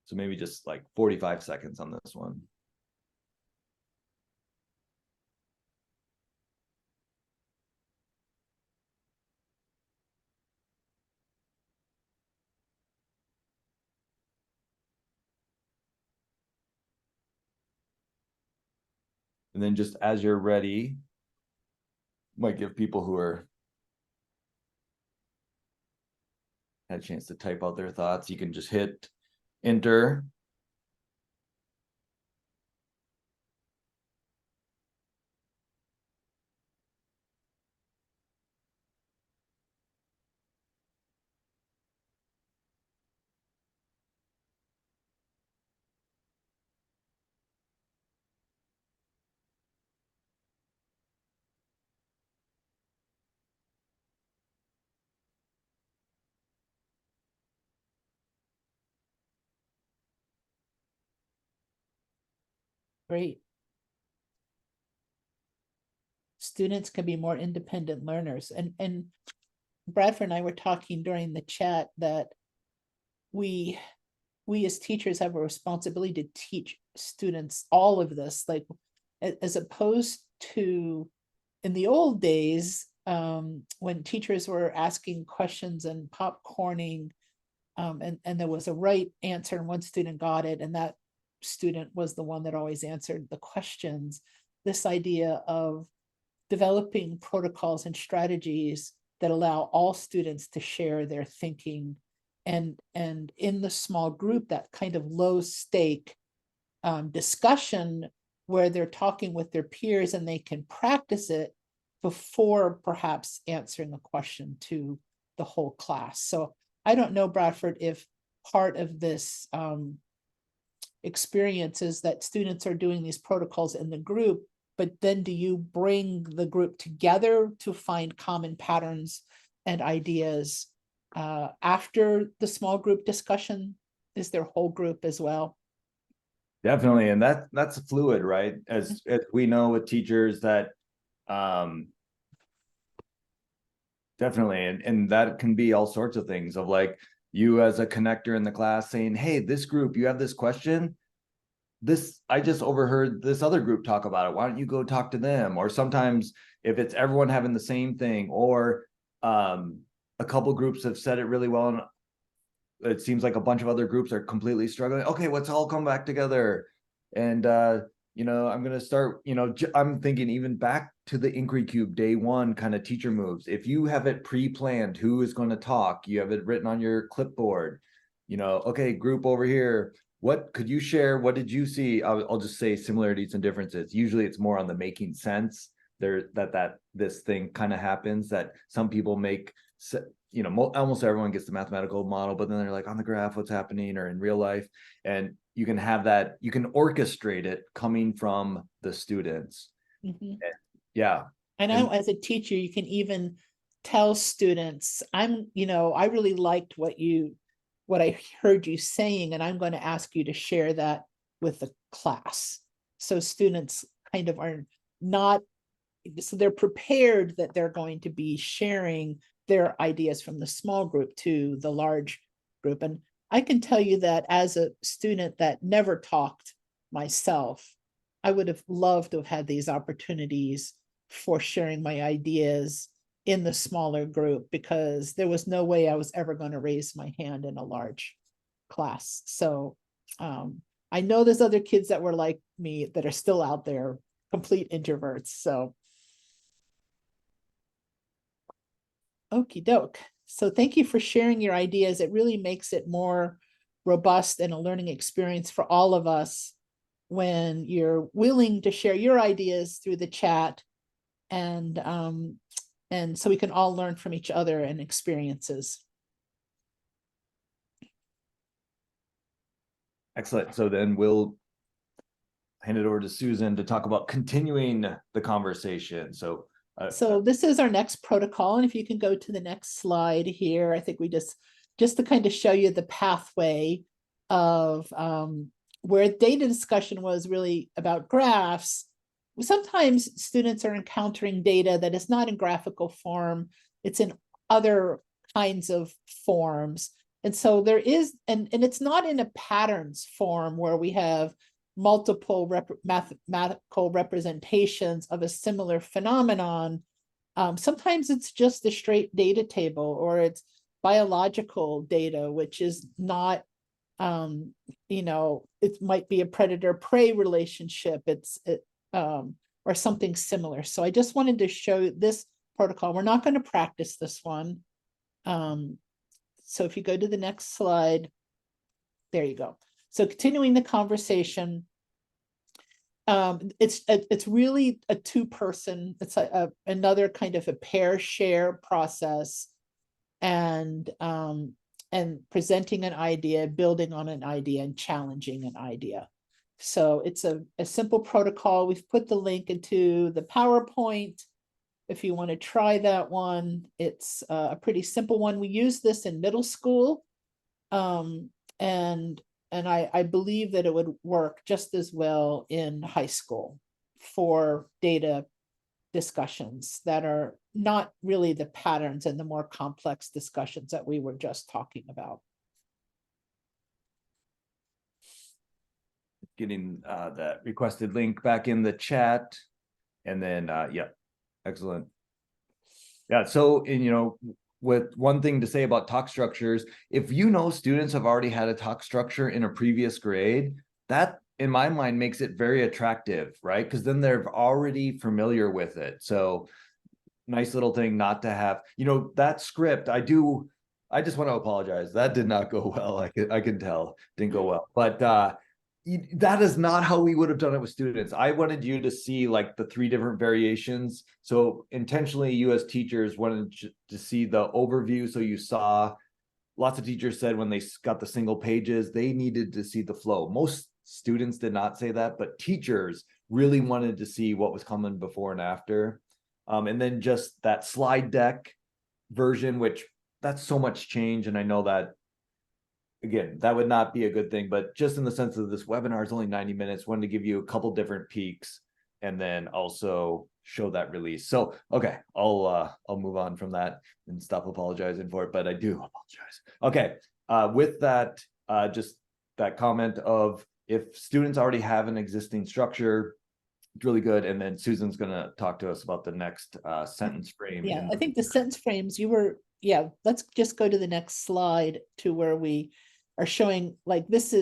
So maybe just like 45 seconds on this one. And then just as you're ready, might give people who had a chance to type out their thoughts, you can just hit enter. Great. Students can be more independent learners. And Bradford and I were talking during the chat that we as teachers have a responsibility to teach students all of this, like as opposed to in the old days, when teachers were asking questions and popcorning, and there was a right answer and one student got it, and that student was the one that always answered the questions. This idea of developing protocols and strategies that allow all students to share their thinking, and in the small group, that kind of low stake discussion where they're talking with their peers and they can practice it before perhaps answering a question to the whole class. So I don't know, Bradford, if part of this experience is that students are doing these protocols in the group, but then do you bring the group together to find common patterns and ideas after the small group discussion? Is there whole group as well? Definitely. And that's fluid, right? As we know with teachers that definitely, and that can be all sorts of things of like you as a connector in the class saying, hey, this group, you have this question. I just overheard this other group talk about it. Why don't you go talk to them? Or sometimes if it's everyone having the same thing, or a couple groups have said it really well, and it seems like a bunch of other groups are completely struggling. Okay, let's all come back together. And I'm going to start, I'm thinking even back to the Inquiry Cube day one kind of teacher moves. If you have it pre-planned, who is going to talk, you have it written on your clipboard, okay, group over here. What could you share? What did you see? I'll just say similarities and differences. Usually it's more on the making sense that this thing kind of happens, that some people make, almost everyone gets the mathematical model, but then they're like, on the graph, what's happening, or in real life. And you can have that, you can orchestrate it coming from the students. Mhm. Yeah. I know as a teacher, you can even tell students, I really liked what I heard you saying, and I'm going to ask you to share that with the class. So students kind of are not, so they're prepared that they're going to be sharing their ideas from the small group to the large group. And I can tell you that as a student that never talked myself, I would have loved to have had these opportunities for sharing my ideas in the smaller group, because there was no way I was ever going to raise my hand in a large class. So I know there's other kids that were like me that are still out there, complete introverts. So okie doke. So thank you for sharing your ideas. It really makes it more robust and a learning experience for all of us when you're willing to share your ideas through the chat, and so we can all learn from each other and experiences. Excellent. So then we'll hand it over to Susan to talk about continuing the conversation. So this is our next protocol. And if you can go to the next slide here, I think we just to kind of show you the pathway of where data discussion was really about graphs. Sometimes students are encountering data that is not in graphical form. It's in other kinds of forms. And so there is, and it's not in a patterns form where we have multiple mathematical representations of a similar phenomenon. Sometimes it's just a straight data table, or it's biological data, which is not, it might be a predator-prey relationship. Or something similar. So I just wanted to show this protocol. We're not going to practice this one. So if you go to the next slide, there you go. So continuing the conversation, it's really a two-person, it's another kind of a pair share process, and presenting an idea, building on an idea, and challenging an idea. So it's a simple protocol. We've put the link into the PowerPoint. If you want to try that one, it's a pretty simple one. We use this in middle school. And I believe that it would work just as well in high school for data discussions that are not really the patterns and the more complex discussions that we were just talking about. Getting that requested link back in the chat, and then yeah, excellent. Yeah, so with one thing to say about talk structures, if students have already had a talk structure in a previous grade, that in my mind makes it very attractive, right? Because then they're already familiar with it. So nice little thing not to have, that script. I just want to apologize, that did not go well. I can tell didn't go well, but that is not how we would have done it with students. I wanted you to see like the 3 different variations. So intentionally, you as teachers wanted to see the overview. So you saw, lots of teachers said when they got the single pages, they needed to see the flow. Most students did not say that, but teachers really wanted to see what was coming before and after. And then just that slide deck version, which that's so much change. And I know that, again, that would not be a good thing, but just in the sense of this webinar is only 90 minutes, wanted to give you a couple different peaks and then also show that release. So, okay, I'll move on from that and stop apologizing for it, but I do apologize. Okay, with that, just that comment of if students already have an existing structure, it's really good. And then Susan's going to talk to us about the next sentence frame. Yeah, I think the sentence frames, you were yeah, let's just go to the next slide to where we are showing like this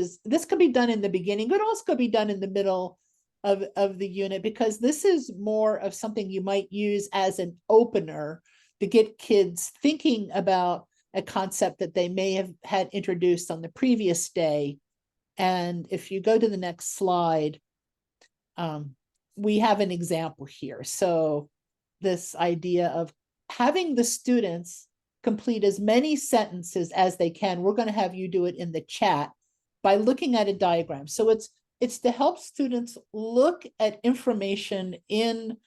could be done in the beginning, but also could be done in the middle of the unit, because this is more of something you might use as an opener to get kids thinking about a concept that they may have had introduced on the previous day. And if you go to the next slide, we have an example here. So this idea of having the students complete as many sentences as they can. We're going to have you do it in the chat by looking at a diagram. So it's to help students look at information in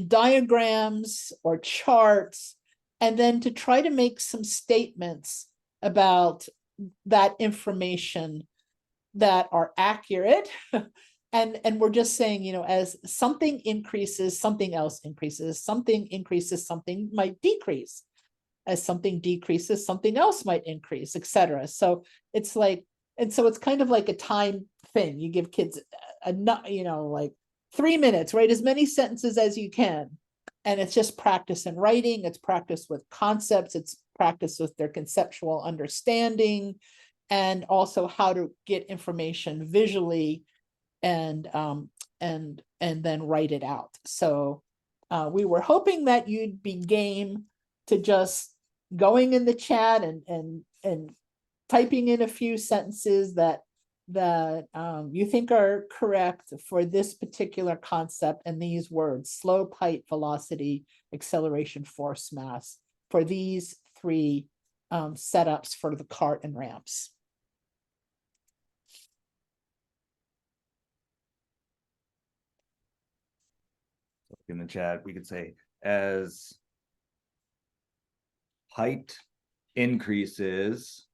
diagrams or charts, and then to try to make some statements about that information that are accurate. And we're just saying, you know, as something increases, something else increases, something increases, something might decrease. As something decreases, something else might increase, etc. So it's like, and so it's kind of like a time thing. You give kids you know, like 3 minutes, write as many sentences as you can. And it's just practice in writing, it's practice with concepts, it's practice with their conceptual understanding, and also how to get information visually and then write it out. So we were hoping that you'd be game to just going in the chat and typing in a few sentences that you think are correct for this particular concept and these words: slope, height, velocity, acceleration, force, mass, for these three setups for the cart and ramps. In the chat, we could say, as height increases,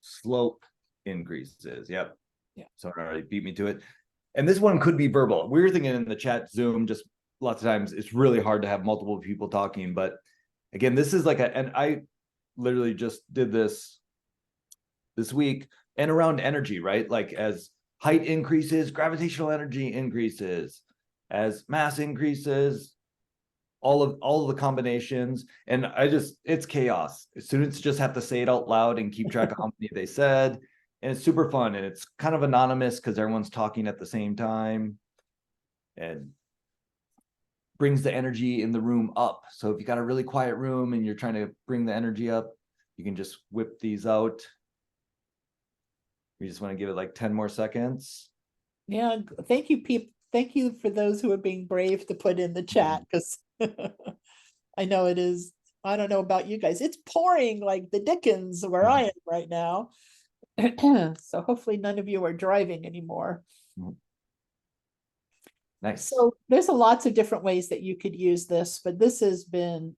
slope increases. Yep. Yeah. Sorry, beat me to it. And this one could be verbal. We were thinking in the chat, Zoom, just lots of times it's really hard to have multiple people talking. But again, this is like and I literally just did this week, and around energy, right? Like as height increases, gravitational energy increases. As mass increases, all of the combinations. And it's chaos. Students just have to say it out loud and keep track of how many they said. And it's super fun. And it's kind of anonymous because everyone's talking at the same time. And brings the energy in the room up. So if you got a really quiet room and you're trying to bring the energy up, you can just whip these out. We just want to give it like 10 more seconds. Yeah, thank you, people. Thank you for those who are being brave to put in the chat, because I know it is. I don't know about you guys. It's pouring like the Dickens where I am right now. So hopefully none of you are driving anymore. Nice. So there's lots of different ways that you could use this, but this has been,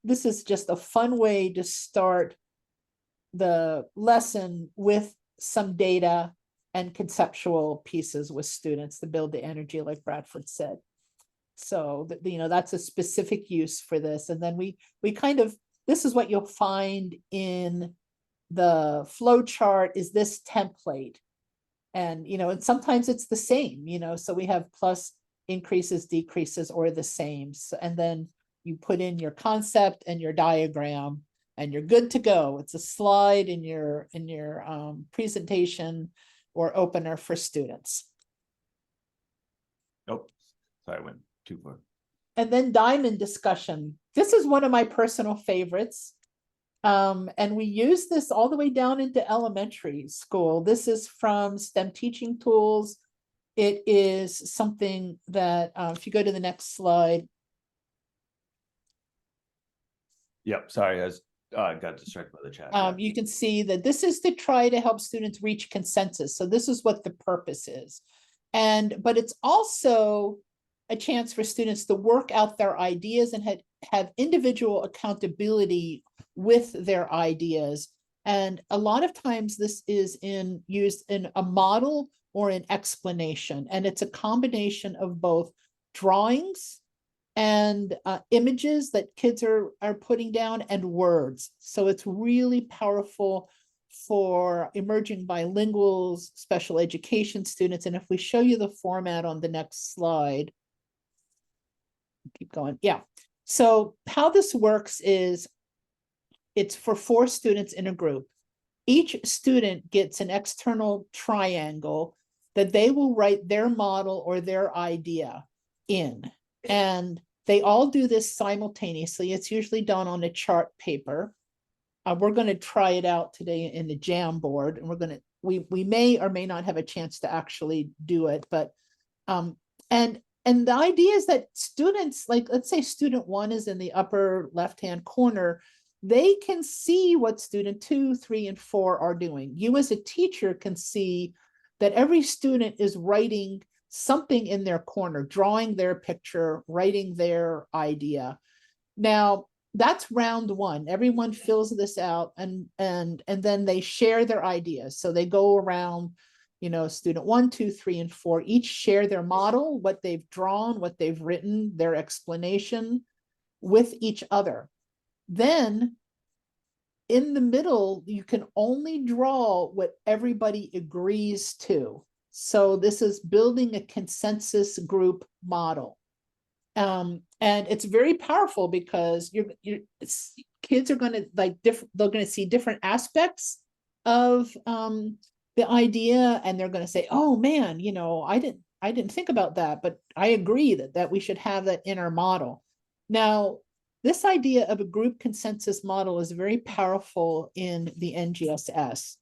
this is just a fun way to start the lesson with some data and conceptual pieces with students to build the energy, like Bradford said. So that, you know, that's a specific use for this. And then we kind of, this is what you'll find in the flow chart, is this template. And, you know, and sometimes it's the same, you know, so we have plus, increases, decreases, or the same. So, and then you put in your concept and your diagram, and you're good to go. It's a slide in your presentation or opener for students. Oh, sorry, I went too far. And then diamond discussion. This is one of my personal favorites. And we use this all the way down into elementary school. This is from STEM Teaching Tools. It is something that, if you go to the next slide. Yep, sorry, I got distracted by the chat. You can see that this is to try to help students reach consensus. So this is what the purpose is. But it's also a chance for students to work out their ideas and have individual accountability with their ideas. And a lot of times this is used in a model or an explanation. And it's a combination of both drawings and images that kids are putting down, and words. So it's really powerful for emerging bilinguals, special education students. And if we show you the format on the next slide, keep going. Yeah. So how this works is it's for 4 students in a group. Each student gets an external triangle that they will write their model or their idea in. And they all do this simultaneously. It's usually done on a chart paper. We're going to try it out today in the Jamboard, and we may or may not have a chance to actually do it. But and the idea is that students, like let's say student 1 is in the upper left-hand corner, they can see what student 2, 3, and 4 are doing. You as a teacher can see that every student is writing something in their corner, drawing their picture, writing their idea. Now, that's round 1. Everyone fills this out, and then they share their ideas. So they go around, student 1, 2, 3, and 4 each share their model, what they've drawn, what they've written, their explanation with each other. Then in the middle, you can only draw what everybody agrees to. So this is building a consensus group model. And it's very powerful because kids are going to they're going to see different aspects of the idea, and they're going to say, oh man, I didn't think about that, but I agree that we should have that in our model. Now, this idea of a group consensus model is very powerful in the NGSS.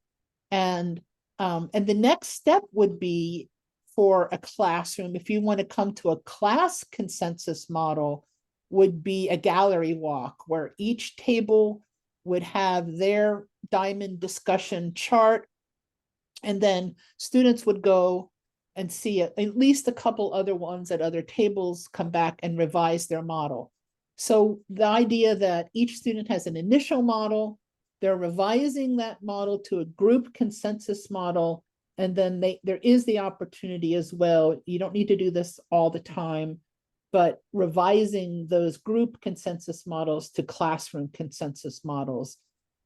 And the next step would be for a classroom, if you want to come to a class consensus model, would be a gallery walk where each table would have their diamond discussion chart. And then students would go and see at least a couple other ones at other tables, come back and revise their model. So the idea that each student has an initial model, they're revising that model to a group consensus model, and then there is the opportunity as well. You don't need to do this all the time, but revising those group consensus models to classroom consensus models.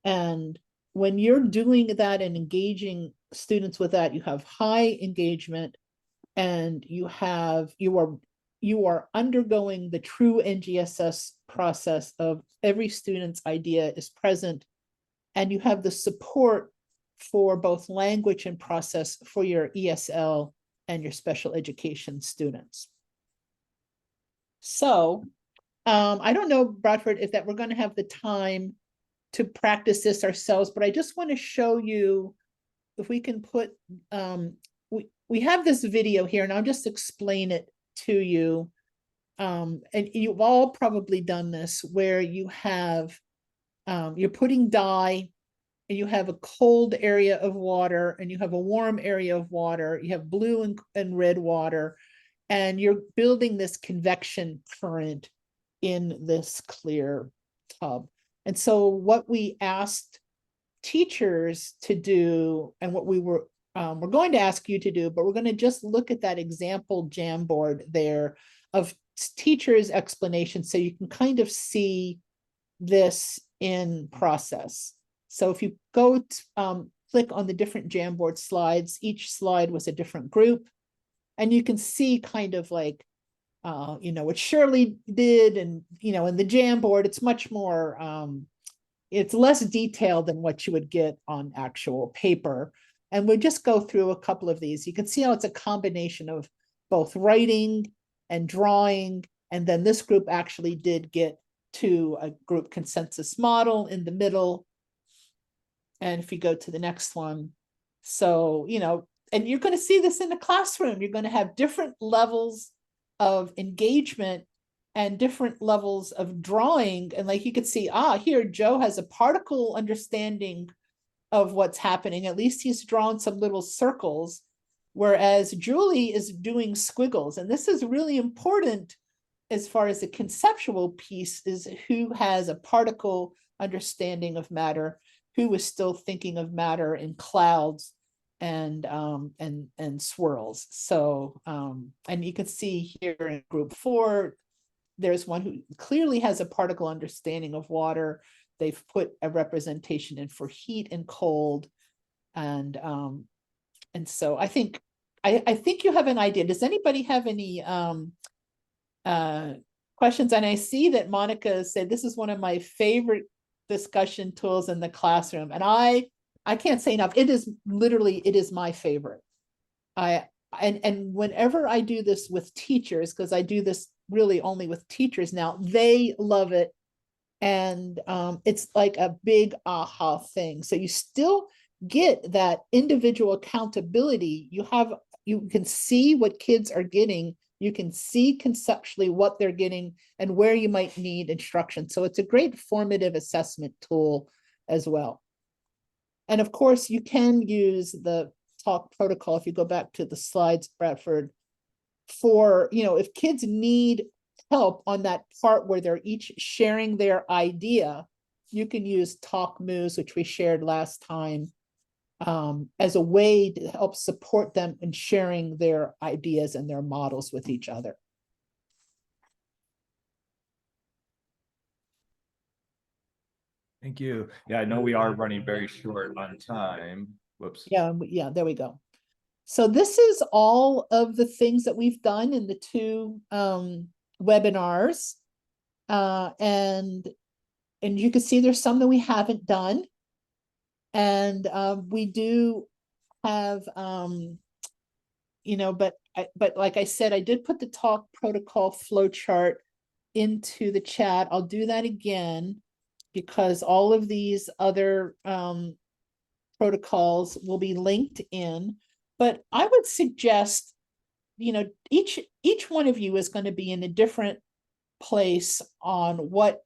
And when you're doing that and engaging students with that, you have high engagement, and you are undergoing the true NGSS process of every student's idea is present, and you have the support for both language and process for your ESL and your special education students. So I don't know, Bradford, if that we're going to have the time to practice this ourselves, but I just want to show you if we can put, we have this video here, and I'll just explain it to you. And you've all probably done this, where you have, you're putting dye, and you have a cold area of water, and you have a warm area of water, you have blue and red water, and you're building this convection current in this clear tub. And so what we asked teachers to do, and what we're going to ask you to do, but we're going to just look at that example Jamboard there of teachers' explanation, so you can kind of see this in process. So if you go to, click on the different Jamboard slides, each slide was a different group, and you can see kind of like, what Shirley did, and, in the Jamboard, it's much more, it's less detailed than what you would get on actual paper. And we'll just go through a couple of these. You can see how it's a combination of both writing and drawing. And then this group actually did get to a group consensus model in the middle. And if you go to the next one, so, and you're going to see this in the classroom, you're going to have different levels of engagement and different levels of drawing. And like you could see, here, Joe has a particle understanding of what's happening. At least he's drawn some little circles, whereas Julie is doing squiggles. And this is really important as far as the conceptual piece, is who has a particle understanding of matter, who is still thinking of matter in clouds and swirls. So, and you can see here in group 4, there's one who clearly has a particle understanding of water. They've put a representation in for heat and cold. And so I think you have an idea. Does anybody have any questions? And I see that Monica said this is one of my favorite discussion tools in the classroom, and I can't say enough. It is my favorite. And whenever I do this with teachers, because I do this really only with teachers now, they love it. And it's like a big aha thing. So you still get that individual accountability. You can see what kids are getting. You can see conceptually what they're getting and where you might need instruction. So it's a great formative assessment tool as well. And of course, you can use the Talk protocol, if you go back to the slides, Bradford, for, if kids need help on that part where they're each sharing their idea, you can use Talk Moves, which we shared last time, as a way to help support them in sharing their ideas and their models with each other. Thank you. Yeah, I know we are running very short on time. Whoops. Yeah, there we go. So this is all of the things that we've done in the two webinars. And you can see there's some that we haven't done. And we do have, but like I said, I did put the Talk Protocol Flowchart into the chat. I'll do that again because all of these other protocols will be linked in. But I would suggest, each one of you is going to be in a different place on what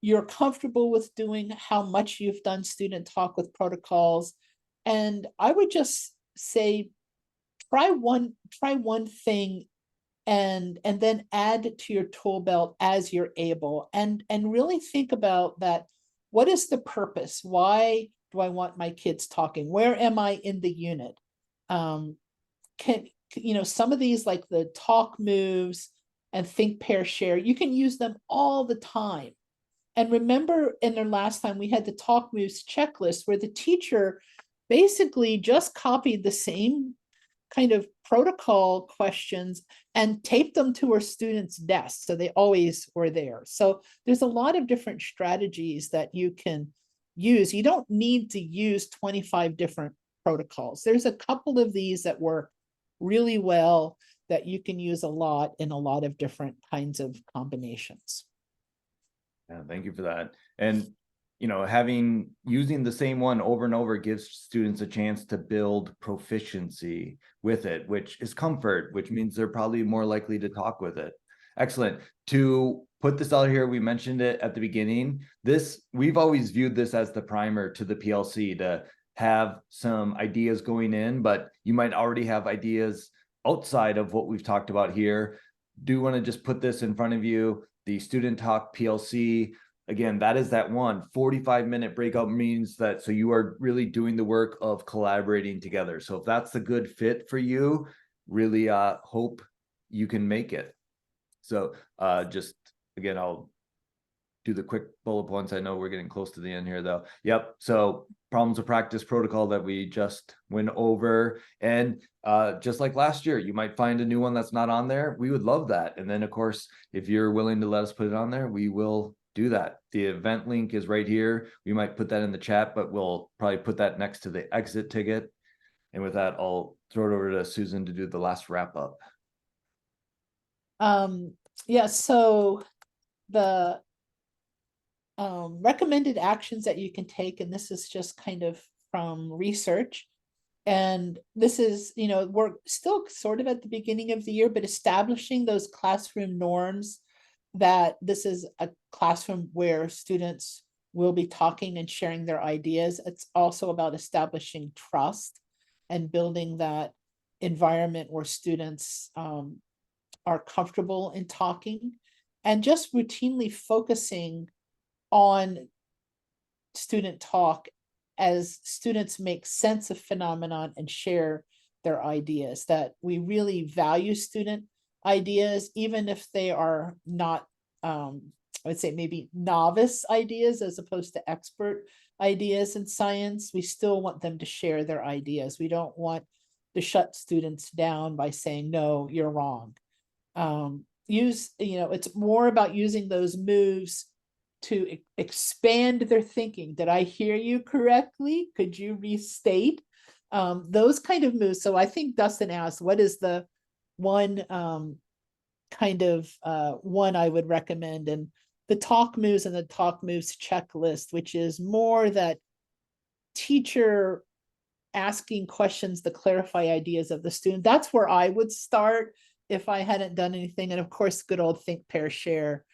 you're comfortable with doing, how much you've done student talk with protocols. And I would just say, try one thing and then add to your tool belt as you're able, and really think about that. What is the purpose? Why do I want my kids talking? Where am I in the unit? Some of these, like the Talk Moves and Think, Pair, Share, you can use them all the time. And remember, in the last time we had the Talk Moves checklist where the teacher basically just copied the same kind of protocol questions and taped them to her students' desks, so they always were there. So there's a lot of different strategies that you can use. You don't need to use 25 different protocols. There's a couple of these that work really well that you can use a lot in a lot of different kinds of combinations. Yeah, thank you for that. And using the same one over and over gives students a chance to build proficiency with it, which is comfort, which means they're probably more likely to talk with it. Excellent. To put this out here, we mentioned it at the beginning. We've always viewed this as the primer to the PLC to have some ideas going in, but you might already have ideas outside of what we've talked about here. Do want to just put this in front of you, the Student Talk PLC. Again, that is that 45-minute breakout meetings so you are really doing the work of collaborating together. So if that's a good fit for you, really hope you can make it. So just again, I'll do the quick bullet points. I know we're getting close to the end here though. Yep. So problems of practice protocol that we just went over. And just like last year, you might find a new one that's not on there. We would love that. And then of course, if you're willing to let us put it on there, we will do that. The event link is right here. We might put that in the chat, but we'll probably put that next to the exit ticket. And with that, I'll throw it over to Susan to do the last wrap up. Yeah, so the recommended actions that you can take, and this is just kind of from research, and this is, we're still sort of at the beginning of the year, but establishing those classroom norms, that this is a classroom where students will be talking and sharing their ideas. It's also about establishing trust and building that environment where students are comfortable in talking, and just routinely focusing on student talk as students make sense of phenomenon and share their ideas, that we really value student ideas, even if they are not, I would say maybe novice ideas as opposed to expert ideas in science, we still want them to share their ideas. We don't want to shut students down by saying, no, you're wrong. It's more about using those moves to expand their thinking. Did I hear you correctly? Could you restate? Those kind of moves. So I think Dustin asked, what is the one one I would recommend? And the talk moves and the talk moves checklist, which is more that teacher asking questions to clarify ideas of the student. That's where I would start if I hadn't done anything. And of course, good old think, pair, share,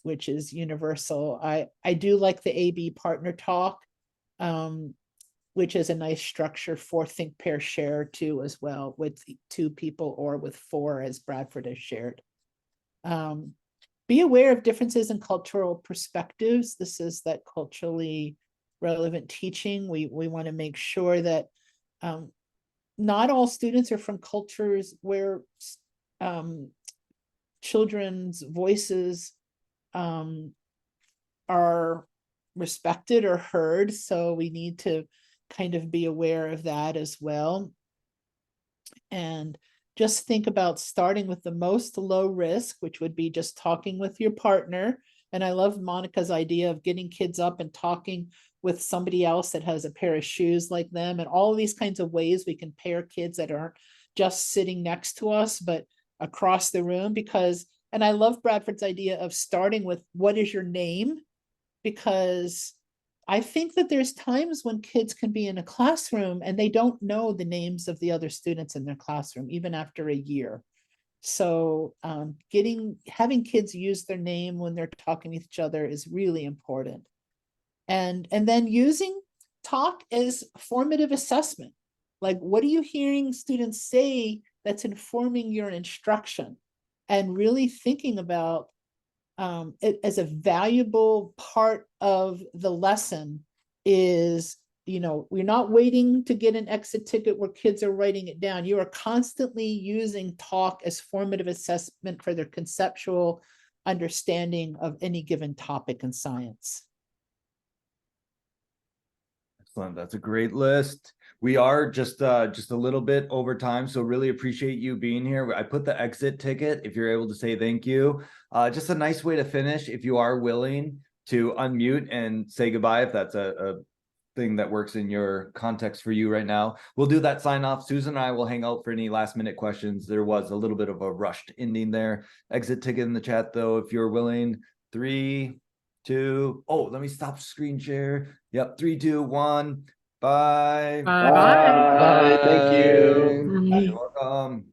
which is universal. I do like the AB partner talk, which is a nice structure for think, pair, share too as well, with 2 people or with 4, as Bradford has shared. Be aware of differences in cultural perspectives. This is that culturally relevant teaching. We want to make sure that not all students are from cultures where children's voices are respected or heard. So we need to kind of be aware of that as well. And just think about starting with the most low risk, which would be just talking with your partner. And I love Monica's idea of getting kids up and talking with somebody else that has a pair of shoes like them, and all of these kinds of ways we can pair kids that aren't just sitting next to us, but across the room. And I love Bradford's idea of starting with, what is your name? Because I think that there's times when kids can be in a classroom and they don't know the names of the other students in their classroom, even after a year. So having kids use their name when they're talking with each other is really important. And then using talk as formative assessment. Like, what are you hearing students say that's informing your instruction? And really thinking about it as a valuable part of the lesson is, we're not waiting to get an exit ticket where kids are writing it down. You are constantly using talk as formative assessment for their conceptual understanding of any given topic in science. Excellent. That's a great list. We are just a little bit over time, so really appreciate you being here. I put the exit ticket if you're able to say thank you. Just a nice way to finish, if you are willing to unmute and say goodbye, if that's a thing that works in your context for you right now. We'll do that sign off. Susan and I will hang out for any last minute questions. There was a little bit of a rushed ending there. Exit ticket in the chat though, if you're willing. 3, 2, let me stop screen share. Yep, 3, 2, 1. Bye. Bye. Bye. Thank you. You're welcome.